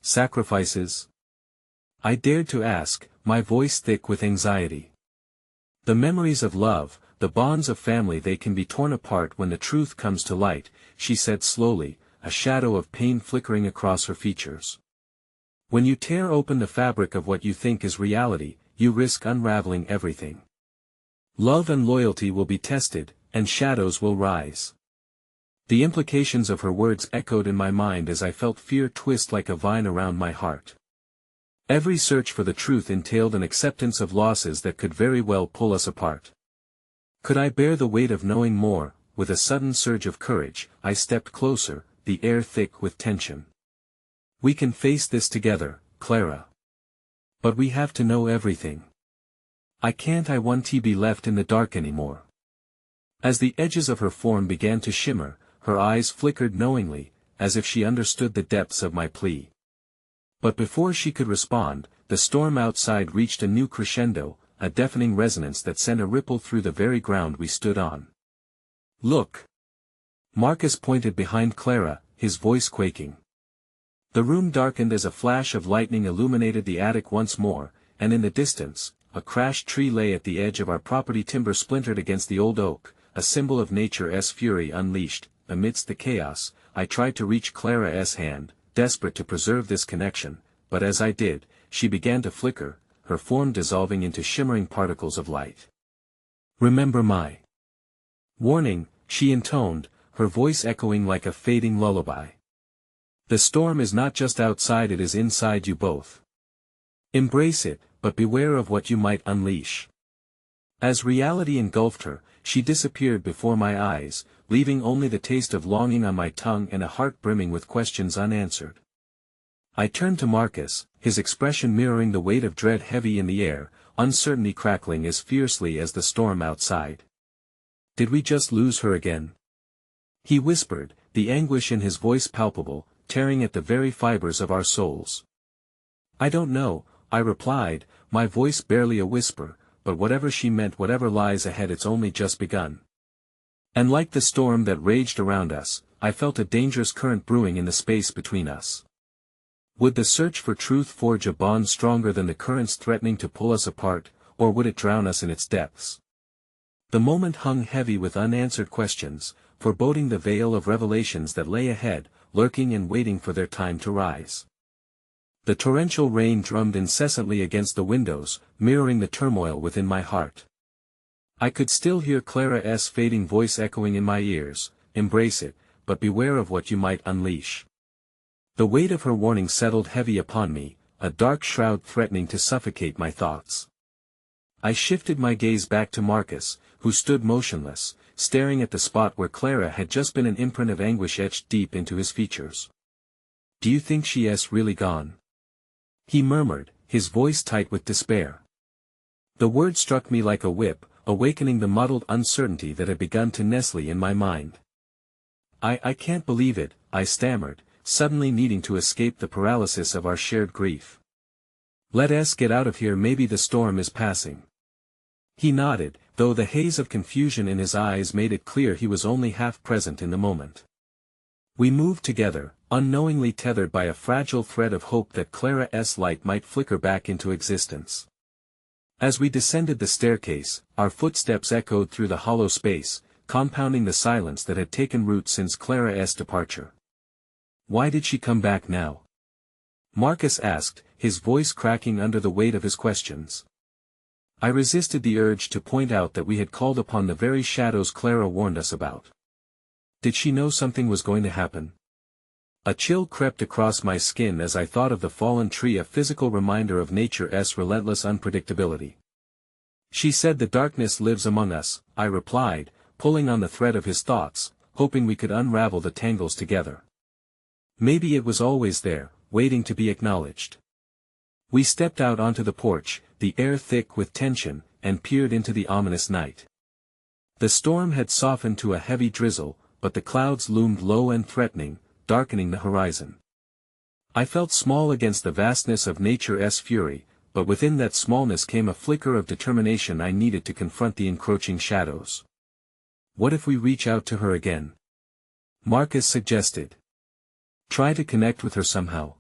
Sacrifices? I dared to ask, my voice thick with anxiety. The memories of love, the bonds of family, they can be torn apart when the truth comes to light, she said slowly, a shadow of pain flickering across her features. When you tear open the fabric of what you think is reality, you risk unraveling everything. Love and loyalty will be tested, and shadows will rise. The implications of her words echoed in my mind as I felt fear twist like a vine around my heart. Every search for the truth entailed an acceptance of losses that could very well pull us apart. Could I bear the weight of knowing more? With a sudden surge of courage, I stepped closer, the air thick with tension. We can face this together, Clara. But we have to know everything. I want to be left in the dark anymore. As the edges of her form began to shimmer, her eyes flickered knowingly, as if she understood the depths of my plea. But before she could respond, the storm outside reached a new crescendo, a deafening resonance that sent a ripple through the very ground we stood on. Look! Marcus pointed behind Clara, his voice quaking. The room darkened as a flash of lightning illuminated the attic once more, and in the distance, a crashed tree lay at the edge of our property, timber splintered against the old oak, a symbol of nature's fury unleashed. Amidst the chaos, I tried to reach Clara's hand, desperate to preserve this connection, but as I did, she began to flicker, her form dissolving into shimmering particles of light. Remember my warning, she intoned, her voice echoing like a fading lullaby. The storm is not just outside, it is inside you both. Embrace it, but beware of what you might unleash. As reality engulfed her, she disappeared before my eyes, leaving only the taste of longing on my tongue and a heart brimming with questions unanswered. I turned to Marcus, his expression mirroring the weight of dread heavy in the air, uncertainty crackling as fiercely as the storm outside. Did we just lose her again? He whispered, the anguish in his voice palpable, tearing at the very fibers of our souls. I don't know, I replied, my voice barely a whisper, but whatever she meant, whatever lies ahead, it's only just begun. And like the storm that raged around us, I felt a dangerous current brewing in the space between us. Would the search for truth forge a bond stronger than the currents threatening to pull us apart, or would it drown us in its depths? The moment hung heavy with unanswered questions, foreboding the veil of revelations that lay ahead, lurking and waiting for their time to rise. The torrential rain drummed incessantly against the windows, mirroring the turmoil within my heart. I could still hear Clara's fading voice echoing in my ears, "Embrace it, but beware of what you might unleash." The weight of her warning settled heavy upon me, a dark shroud threatening to suffocate my thoughts. I shifted my gaze back to Marcus, who stood motionless, staring at the spot where Clara had just been, an imprint of anguish etched deep into his features. "Do you think she's really gone?" he murmured, his voice tight with despair. The word struck me like a whip, awakening the muddled uncertainty that had begun to nestle in my mind. I can't believe it," I stammered, suddenly needing to escape the paralysis of our shared grief. "Let us get out of here, maybe the storm is passing." He nodded, though the haze of confusion in his eyes made it clear he was only half present in the moment. We moved together, unknowingly tethered by a fragile thread of hope that Clara's light might flicker back into existence. As we descended the staircase, our footsteps echoed through the hollow space, compounding the silence that had taken root since Clara's departure. "Why did she come back now?" Marcus asked, his voice cracking under the weight of his questions. I resisted the urge to point out that we had called upon the very shadows Clara warned us about. Did she know something was going to happen? A chill crept across my skin as I thought of the fallen tree, a physical reminder of nature's relentless unpredictability. "She said the darkness lives among us," I replied, pulling on the thread of his thoughts, hoping we could unravel the tangles together. Maybe it was always there, waiting to be acknowledged. We stepped out onto the porch, the air thick with tension, and peered into the ominous night. The storm had softened to a heavy drizzle, but the clouds loomed low and threatening, darkening the horizon. I felt small against the vastness of nature's fury, but within that smallness came a flicker of determination I needed to confront the encroaching shadows. "What if we reach out to her again?" Marcus suggested. "Try to connect with her somehow."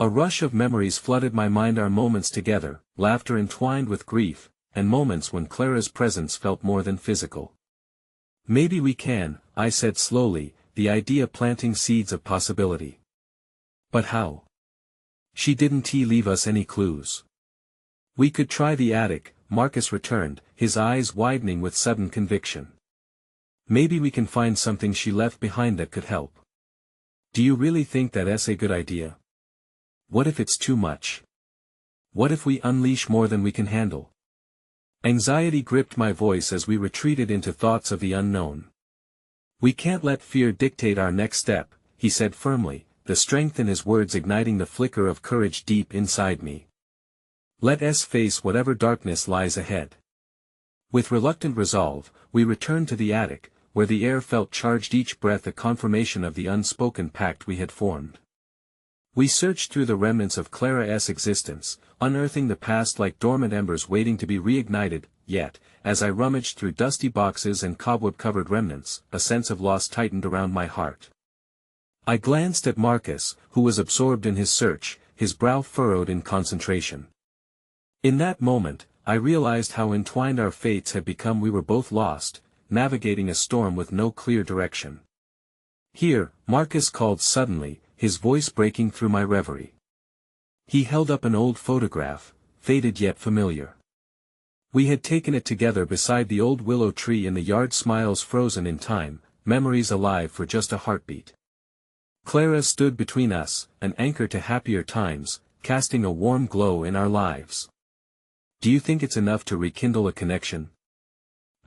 A rush of memories flooded my mind, our moments together, laughter entwined with grief, and moments when Clara's presence felt more than physical. "Maybe we can," I said slowly, the idea planting seeds of possibility. "But how?" "She didn't leave us any clues." "We could try the attic," Marcus returned, his eyes widening with sudden conviction. "Maybe we can find something she left behind that could help." "Do you really think that's a good idea? What if it's too much? What if we unleash more than we can handle?" Anxiety gripped my voice as we retreated into thoughts of the unknown. "We can't let fear dictate our next step," he said firmly, the strength in his words igniting the flicker of courage deep inside me. "Let us face whatever darkness lies ahead." With reluctant resolve, we returned to the attic, where the air felt charged, each breath a confirmation of the unspoken pact we had formed. We searched through the remnants of Clara's existence, unearthing the past like dormant embers waiting to be reignited, yet, as I rummaged through dusty boxes and cobweb-covered remnants, a sense of loss tightened around my heart. I glanced at Marcus, who was absorbed in his search, his brow furrowed in concentration. In that moment, I realized how entwined our fates had become. We were both lost, navigating a storm with no clear direction. "Here," Marcus called suddenly, his voice breaking through my reverie. He held up an old photograph, faded yet familiar. We had taken it together beside the old willow tree in the yard, smiles frozen in time, memories alive for just a heartbeat. Clara stood between us, an anchor to happier times, casting a warm glow in our lives. "Do you think it's enough to rekindle a connection?"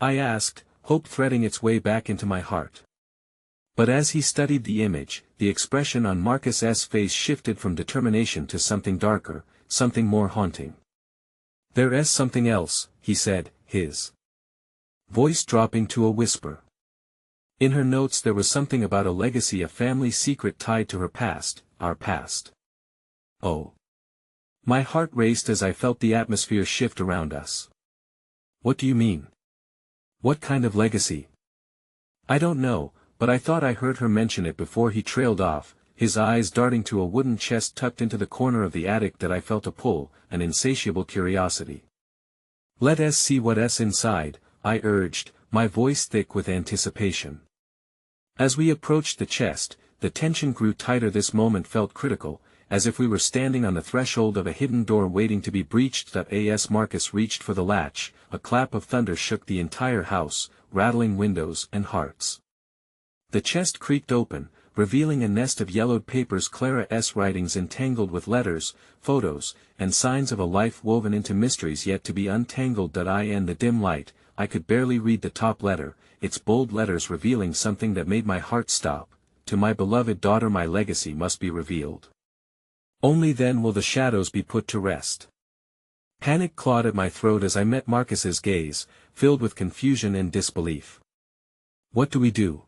I asked, hope threading its way back into my heart. But as he studied the image, the expression on Marcus's face shifted from determination to something darker, something more haunting. "There is something else," he said, his voice dropping to a whisper. In her notes there was something about a legacy, a family secret tied to her past, our past. Oh. My heart raced as I felt the atmosphere shift around us. "What do you mean? What kind of legacy?" I don't know, but I thought I heard her mention it before he trailed off, his eyes darting to a wooden chest tucked into the corner of the attic that I felt a pull, an insatiable curiosity. Let us see what's inside, I urged, my voice thick with anticipation. As we approached the chest, the tension grew tighter. This moment felt critical, as if we were standing on the threshold of a hidden door waiting to be breached. As Marcus reached for the latch, a clap of thunder shook the entire house, rattling windows and hearts. The chest creaked open, revealing a nest of yellowed papers, Clara's writings entangled with letters, photos, and signs of a life woven into mysteries yet to be untangled. In the dim light, I could barely read the top letter, its bold letters revealing something that made my heart stop. To my beloved daughter, my legacy must be revealed. Only then will the shadows be put to rest. Panic clawed at my throat as I met Marcus's gaze, filled with confusion and disbelief. What do we do?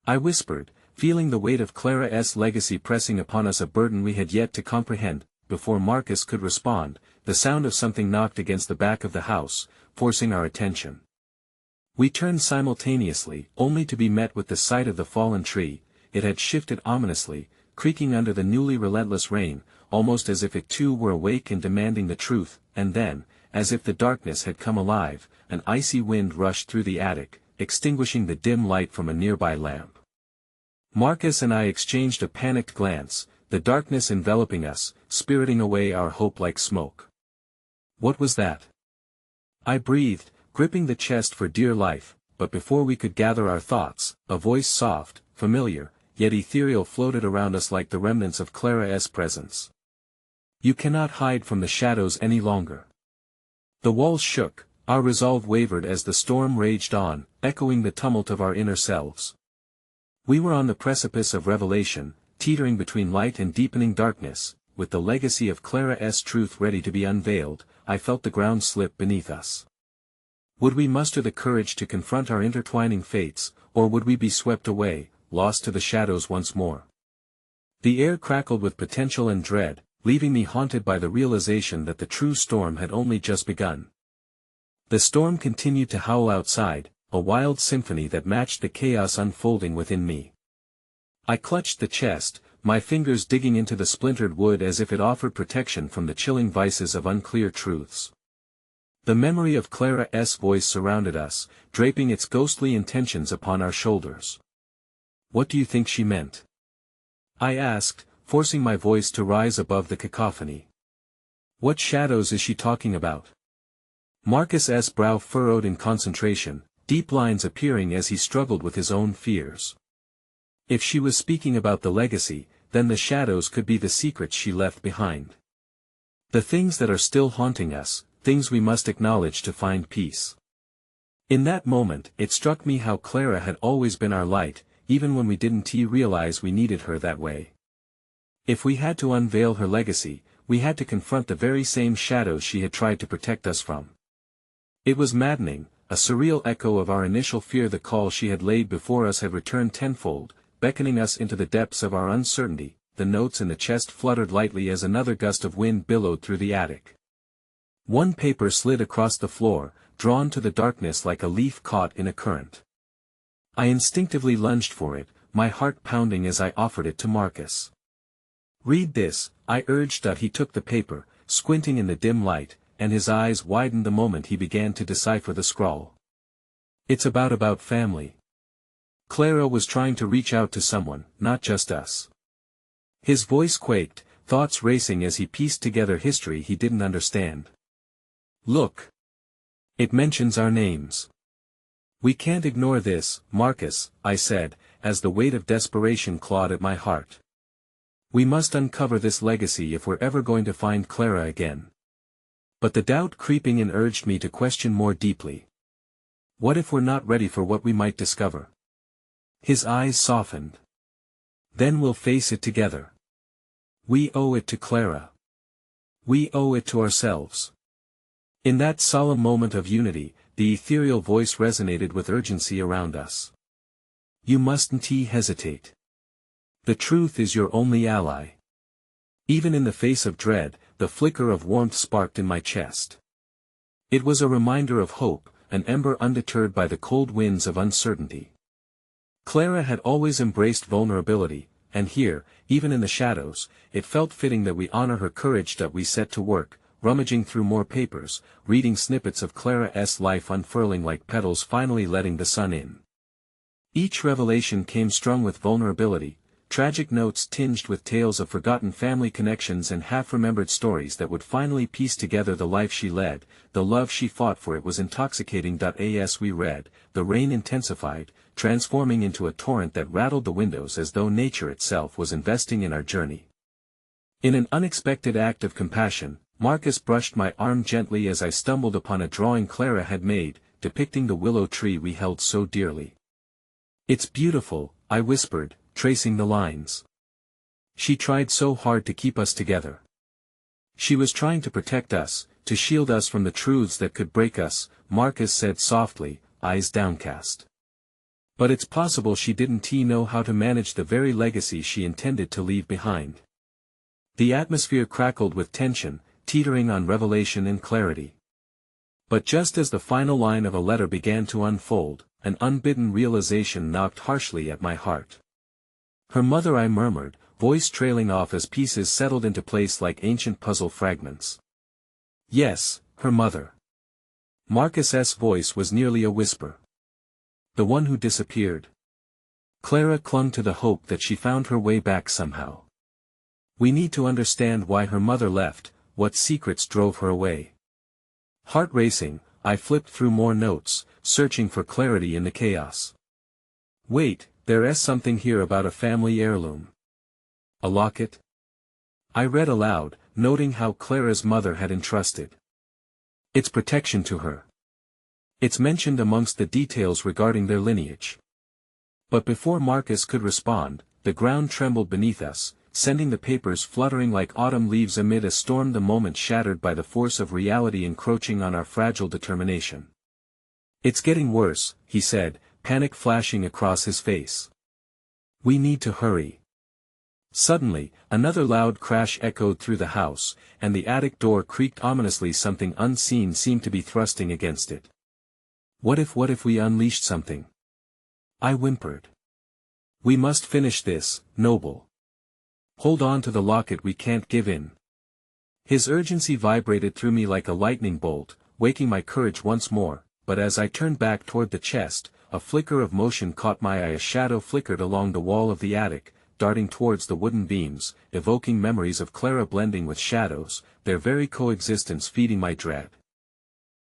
I whispered, feeling the weight of Clara's legacy pressing upon us, a burden we had yet to comprehend. Before Marcus could respond, the sound of something knocked against the back of the house, forcing our attention. We turned simultaneously, only to be met with the sight of the fallen tree. It had shifted ominously, creaking under the newly relentless rain, almost as if it too were awake and demanding the truth, and then, as if the darkness had come alive, an icy wind rushed through the attic, extinguishing the dim light from a nearby lamp. Marcus and I exchanged a panicked glance, the darkness enveloping us, spiriting away our hope like smoke. What was that? I breathed, gripping the chest for dear life, but before we could gather our thoughts, a voice, soft, familiar, yet ethereal, floated around us like the remnants of Clara's presence. You cannot hide from the shadows any longer. The walls shook, our resolve wavered as the storm raged on, echoing the tumult of our inner selves. We were on the precipice of revelation, teetering between light and deepening darkness, with the legacy of Clara's truth ready to be unveiled. I felt the ground slip beneath us. Would we muster the courage to confront our intertwining fates, or would we be swept away, lost to the shadows once more? The air crackled with potential and dread, leaving me haunted by the realization that the true storm had only just begun. The storm continued to howl outside, a wild symphony that matched the chaos unfolding within me. I clutched the chest, my fingers digging into the splintered wood as if it offered protection from the chilling vices of unclear truths. The memory of Clara's voice surrounded us, draping its ghostly intentions upon our shoulders. What do you think she meant? I asked, forcing my voice to rise above the cacophony. What shadows is she talking about? Marcus's brow furrowed in concentration, deep lines appearing as he struggled with his own fears. If she was speaking about the legacy, then the shadows could be the secrets she left behind. The things that are still haunting us, things we must acknowledge to find peace. In that moment, it struck me how Clara had always been our light, even when we didn't realize we needed her that way. If we had to unveil her legacy, we had to confront the very same shadows she had tried to protect us from. It was maddening, a surreal echo of our initial fear. The call she had laid before us had returned tenfold, beckoning us into the depths of our uncertainty. The notes in the chest fluttered lightly as another gust of wind billowed through the attic. One paper slid across the floor, drawn to the darkness like a leaf caught in a current. I instinctively lunged for it, my heart pounding as I offered it to Marcus. Read this, I urged. He took the paper, squinting in the dim light, and his eyes widened the moment he began to decipher the scrawl. It's about family. Clara was trying to reach out to someone, not just us. His voice quaked, thoughts racing as he pieced together history he didn't understand. Look. It mentions our names. We can't ignore this, Marcus, I said, as the weight of desperation clawed at my heart. We must uncover this legacy if we're ever going to find Clara again. But the doubt creeping in urged me to question more deeply. What if we're not ready for what we might discover? His eyes softened. Then we'll face it together. We owe it to Clara. We owe it to ourselves. In that solemn moment of unity, the ethereal voice resonated with urgency around us. You mustn't hesitate. The truth is your only ally. Even in the face of dread, the flicker of warmth sparked in my chest. It was a reminder of hope, an ember undeterred by the cold winds of uncertainty. Clara had always embraced vulnerability, and here, even in the shadows, it felt fitting that we honor her courage. That we set to work, rummaging through more papers, reading snippets of Clara's life unfurling like petals finally letting the sun in. Each revelation came strung with vulnerability, tragic notes tinged with tales of forgotten family connections and half-remembered stories that would finally piece together the life she led, the love she fought for. It was intoxicating. As we read, the rain intensified, transforming into a torrent that rattled the windows as though nature itself was investing in our journey. In an unexpected act of compassion, Marcus brushed my arm gently as I stumbled upon a drawing Clara had made, depicting the willow tree we held so dearly. "It's beautiful," I whispered, tracing the lines. "She tried so hard to keep us together. She was trying to protect us, to shield us from the truths that could break us," Marcus said softly, eyes downcast. "But it's possible she didn't know how to manage the very legacy she intended to leave behind." The atmosphere crackled with tension, teetering on revelation and clarity. But just as the final line of a letter began to unfold, an unbidden realization knocked harshly at my heart. "Her mother," I murmured, voice trailing off as pieces settled into place like ancient puzzle fragments. "Yes, her mother." Marcus's voice was nearly a whisper. "The one who disappeared." Clara clung to the hope that she found her way back somehow. "We need to understand why her mother left, what secrets drove her away." Heart racing, I flipped through more notes, searching for clarity in the chaos. "Wait, there's something here about a family heirloom." "A locket?" I read aloud, noting how Clara's mother had entrusted its protection to her. "It's mentioned amongst the details regarding their lineage." But before Marcus could respond, the ground trembled beneath us, sending the papers fluttering like autumn leaves amid a storm. The moment shattered by the force of reality encroaching on our fragile determination. "It's getting worse," he said, panic flashing across his face. "We need to hurry." Suddenly, another loud crash echoed through the house, and the attic door creaked ominously. Something unseen seemed to be thrusting against it. What if we unleashed something?" I whimpered. "We must finish this, Noble. Hold on to the locket, we can't give in." His urgency vibrated through me like a lightning bolt, waking my courage once more, but as I turned back toward the chest, a flicker of motion caught my eye. A shadow flickered along the wall of the attic, darting towards the wooden beams, evoking memories of Clara blending with shadows, their very coexistence feeding my dread.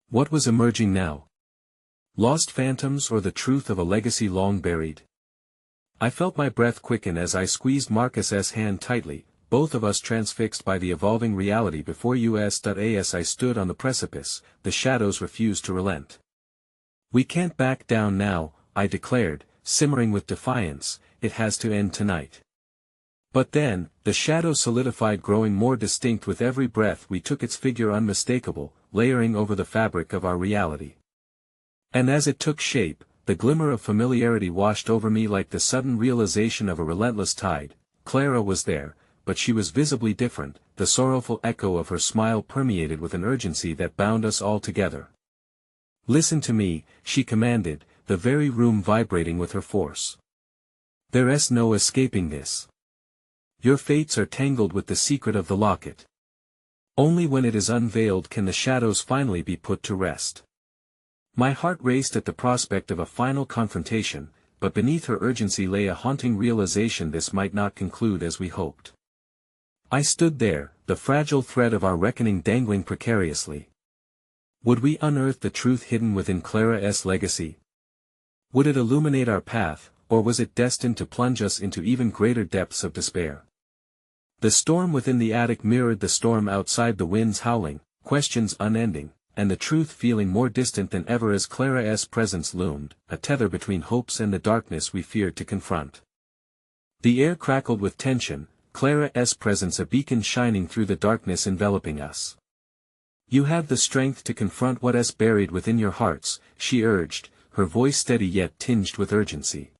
What was emerging now? Lost phantoms or the truth of a legacy long buried? I felt my breath quicken as I squeezed Marcus's hand tightly, both of us transfixed by the evolving reality before us. As I stood on the precipice, the shadows refused to relent. "We can't back down now," I declared, simmering with defiance. "It has to end tonight." But then, the shadow solidified, growing more distinct with every breath we took, its figure unmistakable, layering over the fabric of our reality. And as it took shape, the glimmer of familiarity washed over me like the sudden realization of a relentless tide. Clara was there, but she was visibly different. The sorrowful echo of her smile permeated with an urgency that bound us all together. "Listen to me," she commanded, the very room vibrating with her force. "There's no escaping this. Your fates are tangled with the secret of the locket. Only when it is unveiled can the shadows finally be put to rest." My heart raced at the prospect of a final confrontation, but beneath her urgency lay a haunting realization: this might not conclude as we hoped. I stood there, the fragile thread of our reckoning dangling precariously. Would we unearth the truth hidden within Clara's legacy? Would it illuminate our path, or was it destined to plunge us into even greater depths of despair? The storm within the attic mirrored the storm outside, the winds howling, questions unending, and the truth feeling more distant than ever as Clara's presence loomed, a tether between hopes and the darkness we feared to confront. The air crackled with tension, Clara's presence a beacon shining through the darkness enveloping us. "You have the strength to confront what's buried within your hearts," she urged, her voice steady yet tinged with urgency.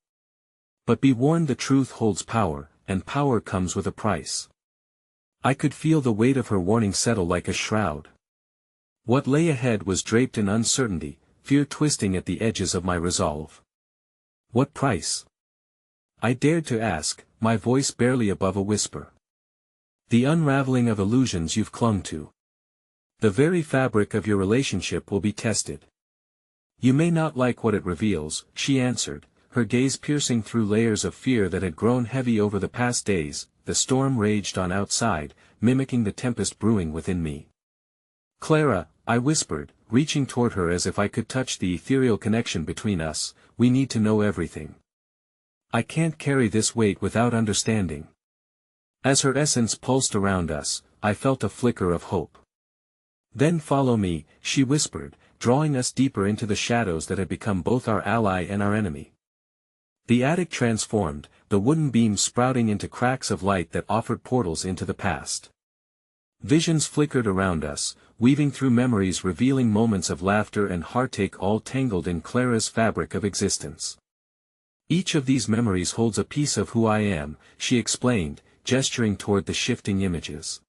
"But be warned, the truth holds power, and power comes with a price." I could feel the weight of her warning settle like a shroud. What lay ahead was draped in uncertainty, fear twisting at the edges of my resolve. What price? I dared to ask, my voice barely above a whisper. The unraveling of illusions you've clung to. The very fabric of your relationship will be tested. You may not like what it reveals, she answered, her gaze piercing through layers of fear that had grown heavy over the past days. The storm raged on outside, mimicking the tempest brewing within me. Clara, I whispered, reaching toward her as if I could touch the ethereal connection between us, we need to know everything. I can't carry this weight without understanding. As her essence pulsed around us, I felt a flicker of hope. Then follow me, she whispered, drawing us deeper into the shadows that had become both our ally and our enemy. The attic transformed, the wooden beams sprouting into cracks of light that offered portals into the past. Visions flickered around us, weaving through memories revealing moments of laughter and heartache all tangled in Clara's fabric of existence. Each of these memories holds a piece of who I am, she explained, gesturing toward the shifting images.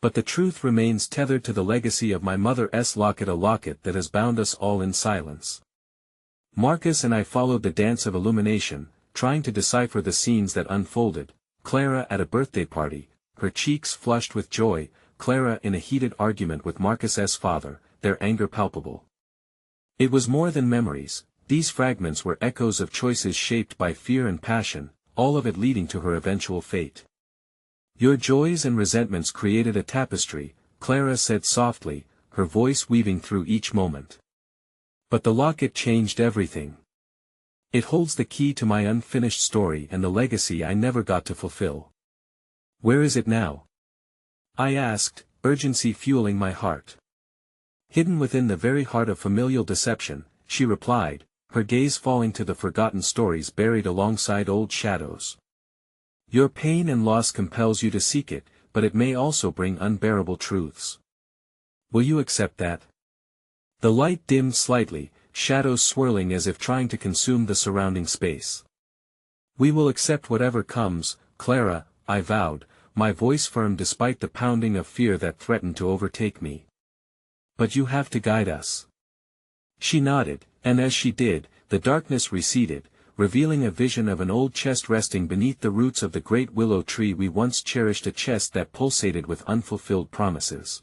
But the truth remains tethered to the legacy of my mother's locket, a locket that has bound us all in silence. Marcus and I followed the dance of illumination, trying to decipher the scenes that unfolded. Clara at a birthday party, her cheeks flushed with joy, Clara in a heated argument with Marcus's father, their anger palpable. It was more than memories, these fragments were echoes of choices shaped by fear and passion, all of it leading to her eventual fate. Your joys and resentments created a tapestry, Clara said softly, her voice weaving through each moment. But the locket changed everything. It holds the key to my unfinished story and the legacy I never got to fulfill. Where is it now? I asked, urgency fueling my heart. Hidden within the very heart of familial deception, she replied, her gaze falling to the forgotten stories buried alongside old shadows. Your pain and loss compels you to seek it, but it may also bring unbearable truths. Will you accept that? The light dimmed slightly, shadows swirling as if trying to consume the surrounding space. We will accept whatever comes, Clara, I vowed, my voice firm despite the pounding of fear that threatened to overtake me. But you have to guide us. She nodded, and as she did, the darkness receded, revealing a vision of an old chest resting beneath the roots of the great willow tree we once cherished, a chest that pulsated with unfulfilled promises.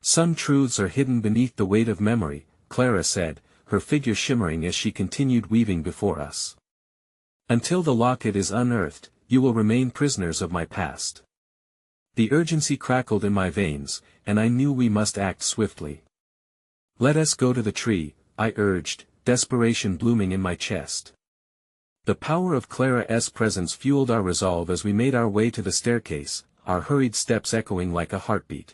Some truths are hidden beneath the weight of memory, Clara said, her figure shimmering as she continued weaving before us. Until the locket is unearthed, you will remain prisoners of my past. The urgency crackled in my veins, and I knew we must act swiftly. Let us go to the tree, I urged, desperation blooming in my chest. The power of Clara's presence fueled our resolve as we made our way to the staircase, our hurried steps echoing like a heartbeat.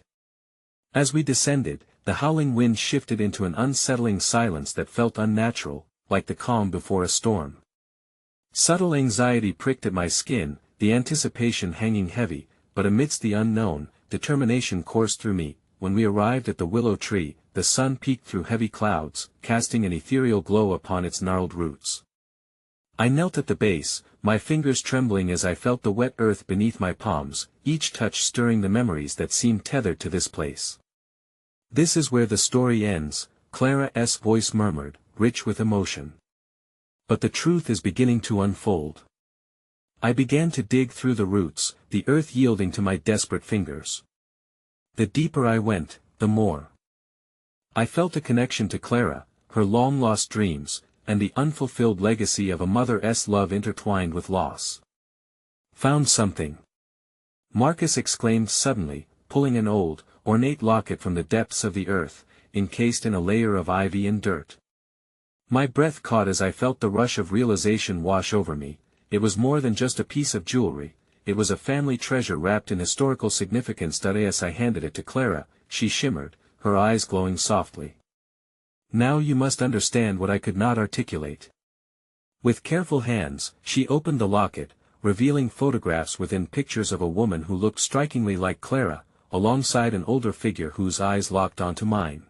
As we descended, the howling wind shifted into an unsettling silence that felt unnatural, like the calm before a storm. Subtle anxiety pricked at my skin, the anticipation hanging heavy, but amidst the unknown, determination coursed through me. When we arrived at the willow tree, the sun peeked through heavy clouds, casting an ethereal glow upon its gnarled roots. I knelt at the base, my fingers trembling as I felt the wet earth beneath my palms, each touch stirring the memories that seemed tethered to this place. This is where the story ends, Clara's voice murmured, rich with emotion. But the truth is beginning to unfold. I began to dig through the roots, the earth yielding to my desperate fingers. The deeper I went, the more I felt a connection to Clara, her long-lost dreams, and the unfulfilled legacy of a mother's love intertwined with loss. Found something. Marcus exclaimed suddenly, pulling an old, ornate locket from the depths of the earth, encased in a layer of ivy and dirt. My breath caught as I felt the rush of realization wash over me. It was more than just a piece of jewelry, it was a family treasure wrapped in historical significance. As I handed it to Clara, she shimmered, her eyes glowing softly. Now you must understand what I could not articulate. With careful hands, she opened the locket, revealing photographs within pictures of a woman who looked strikingly like Clara, alongside an older figure whose eyes locked onto mine.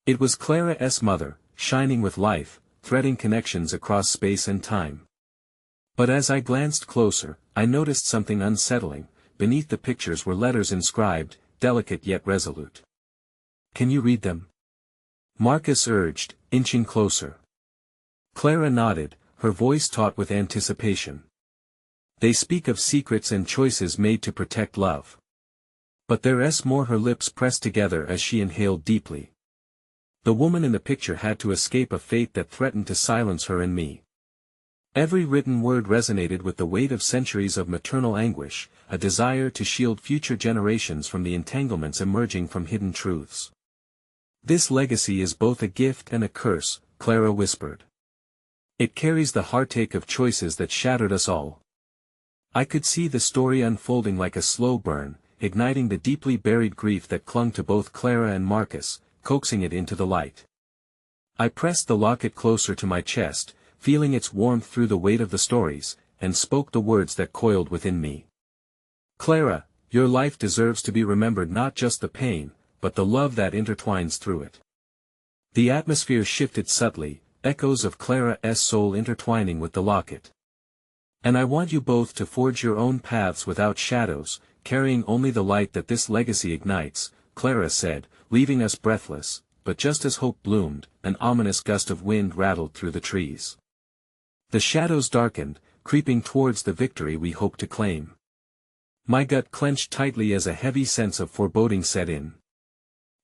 It was Clara's mother, shining with life, threading connections across space and time. But as I glanced closer, I noticed something unsettling. Beneath the pictures were letters inscribed, delicate yet resolute. Can you read them? Marcus urged, inching closer. Clara nodded, her voice taut with anticipation. They speak of secrets and choices made to protect love. But there's more. Her lips pressed together as she inhaled deeply. The woman in the picture had to escape a fate that threatened to silence her and me. Every written word resonated with the weight of centuries of maternal anguish, a desire to shield future generations from the entanglements emerging from hidden truths. This legacy is both a gift and a curse, Clara whispered. It carries the heartache of choices that shattered us all. I could see the story unfolding like a slow burn, igniting the deeply buried grief that clung to both Clara and Marcus, coaxing it into the light. I pressed the locket closer to my chest, feeling its warmth through the weight of the stories, and spoke the words that coiled within me. Clara, your life deserves to be remembered, not just the pain, but the love that intertwines through it. The atmosphere shifted subtly, echoes of Clara's soul intertwining with the locket. And I want you both to forge your own paths without shadows, carrying only the light that this legacy ignites, Clara said, leaving us breathless, but just as hope bloomed, an ominous gust of wind rattled through the trees. The shadows darkened, creeping towards the victory we hoped to claim. My gut clenched tightly as a heavy sense of foreboding set in.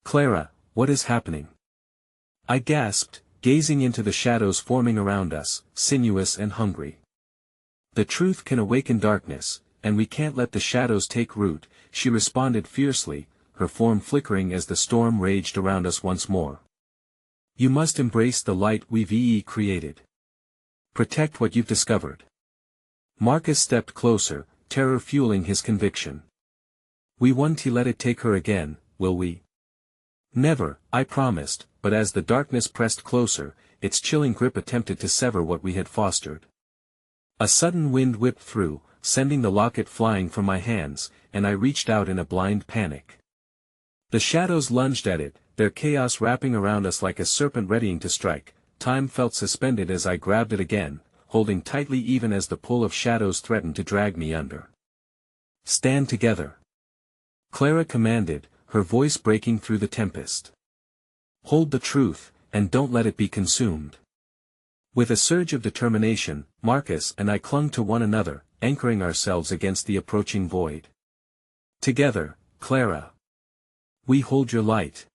Clara, what is happening? I gasped, gazing into the shadows forming around us, sinuous and hungry. The truth can awaken darkness, and we can't let the shadows take root, she responded fiercely, her form flickering as the storm raged around us once more. You must embrace the light we've created. Protect what you've discovered. Marcus stepped closer, terror fueling his conviction. We won't let it take her again, will we? Never, I promised, but as the darkness pressed closer, its chilling grip attempted to sever what we had fostered. A sudden wind whipped through, sending the locket flying from my hands, and I reached out in a blind panic. The shadows lunged at it, their chaos wrapping around us like a serpent readying to strike. Time felt suspended as I grabbed it again, holding tightly even as the pull of shadows threatened to drag me under. Stand together. Clara commanded, her voice breaking through the tempest. Hold the truth, and don't let it be consumed. With a surge of determination, Marcus and I clung to one another, anchoring ourselves against the approaching void. Together, Clara. We hold your light.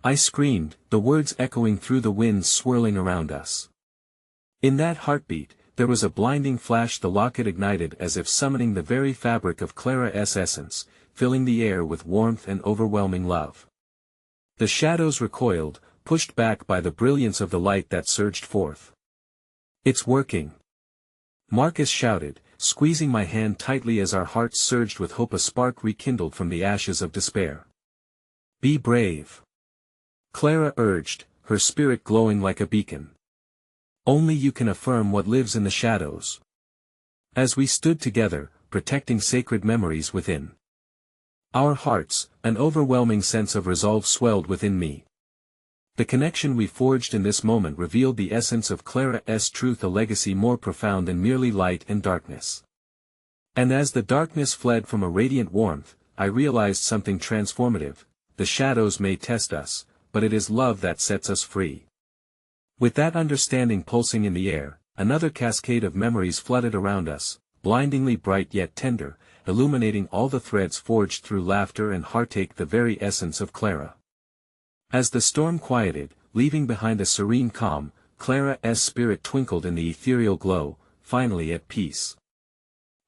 I screamed, the words echoing through the winds swirling around us. In that heartbeat, there was a blinding flash. The locket ignited as if summoning the very fabric of Clara's essence, filling the air with warmth and overwhelming love. The shadows recoiled, pushed back by the brilliance of the light that surged forth. It's working! Marcus shouted, squeezing my hand tightly as our hearts surged with hope, a spark rekindled from the ashes of despair. Be brave! Clara urged, her spirit glowing like a beacon. Only you can affirm what lives in the shadows. As we stood together, protecting sacred memories within our hearts, an overwhelming sense of resolve swelled within me. The connection we forged in this moment revealed the essence of Clara's truth, a legacy more profound than merely light and darkness. And as the darkness fled from a radiant warmth, I realized something transformative. The shadows may test us, but it is love that sets us free. With that understanding pulsing in the air, another cascade of memories flooded around us, blindingly bright yet tender, illuminating all the threads forged through laughter and heartache, the very essence of Clara. As the storm quieted, leaving behind a serene calm, Clara's spirit twinkled in the ethereal glow, finally at peace.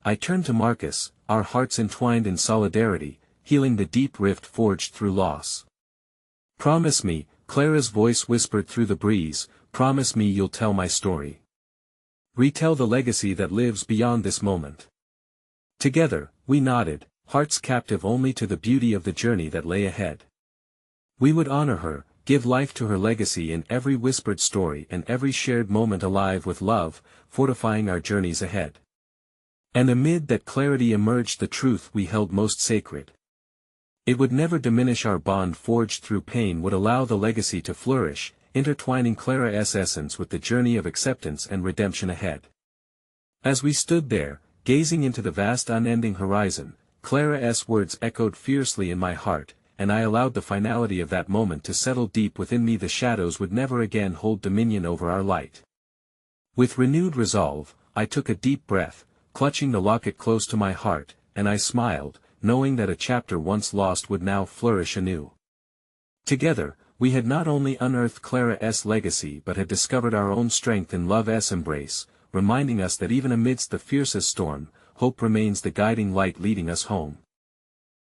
I turned to Marcus, our hearts entwined in solidarity, healing the deep rift forged through loss. Promise me, Clara's voice whispered through the breeze, promise me you'll tell my story. Retell the legacy that lives beyond this moment. Together, we nodded, hearts captive only to the beauty of the journey that lay ahead. We would honor her, give life to her legacy in every whispered story and every shared moment, alive with love, fortifying our journeys ahead. And amid that clarity emerged the truth we held most sacred. It would never diminish our bond forged through pain, would allow the legacy to flourish, intertwining Clara's essence with the journey of acceptance and redemption ahead. As we stood there, gazing into the vast unending horizon, Clara's words echoed fiercely in my heart, and I allowed the finality of that moment to settle deep within me. The shadows would never again hold dominion over our light. With renewed resolve, I took a deep breath, clutching the locket close to my heart, and I smiled, knowing that a chapter once lost would now flourish anew. Together, we had not only unearthed Clara's legacy but had discovered our own strength in love's embrace, reminding us that even amidst the fiercest storm, hope remains the guiding light leading us home.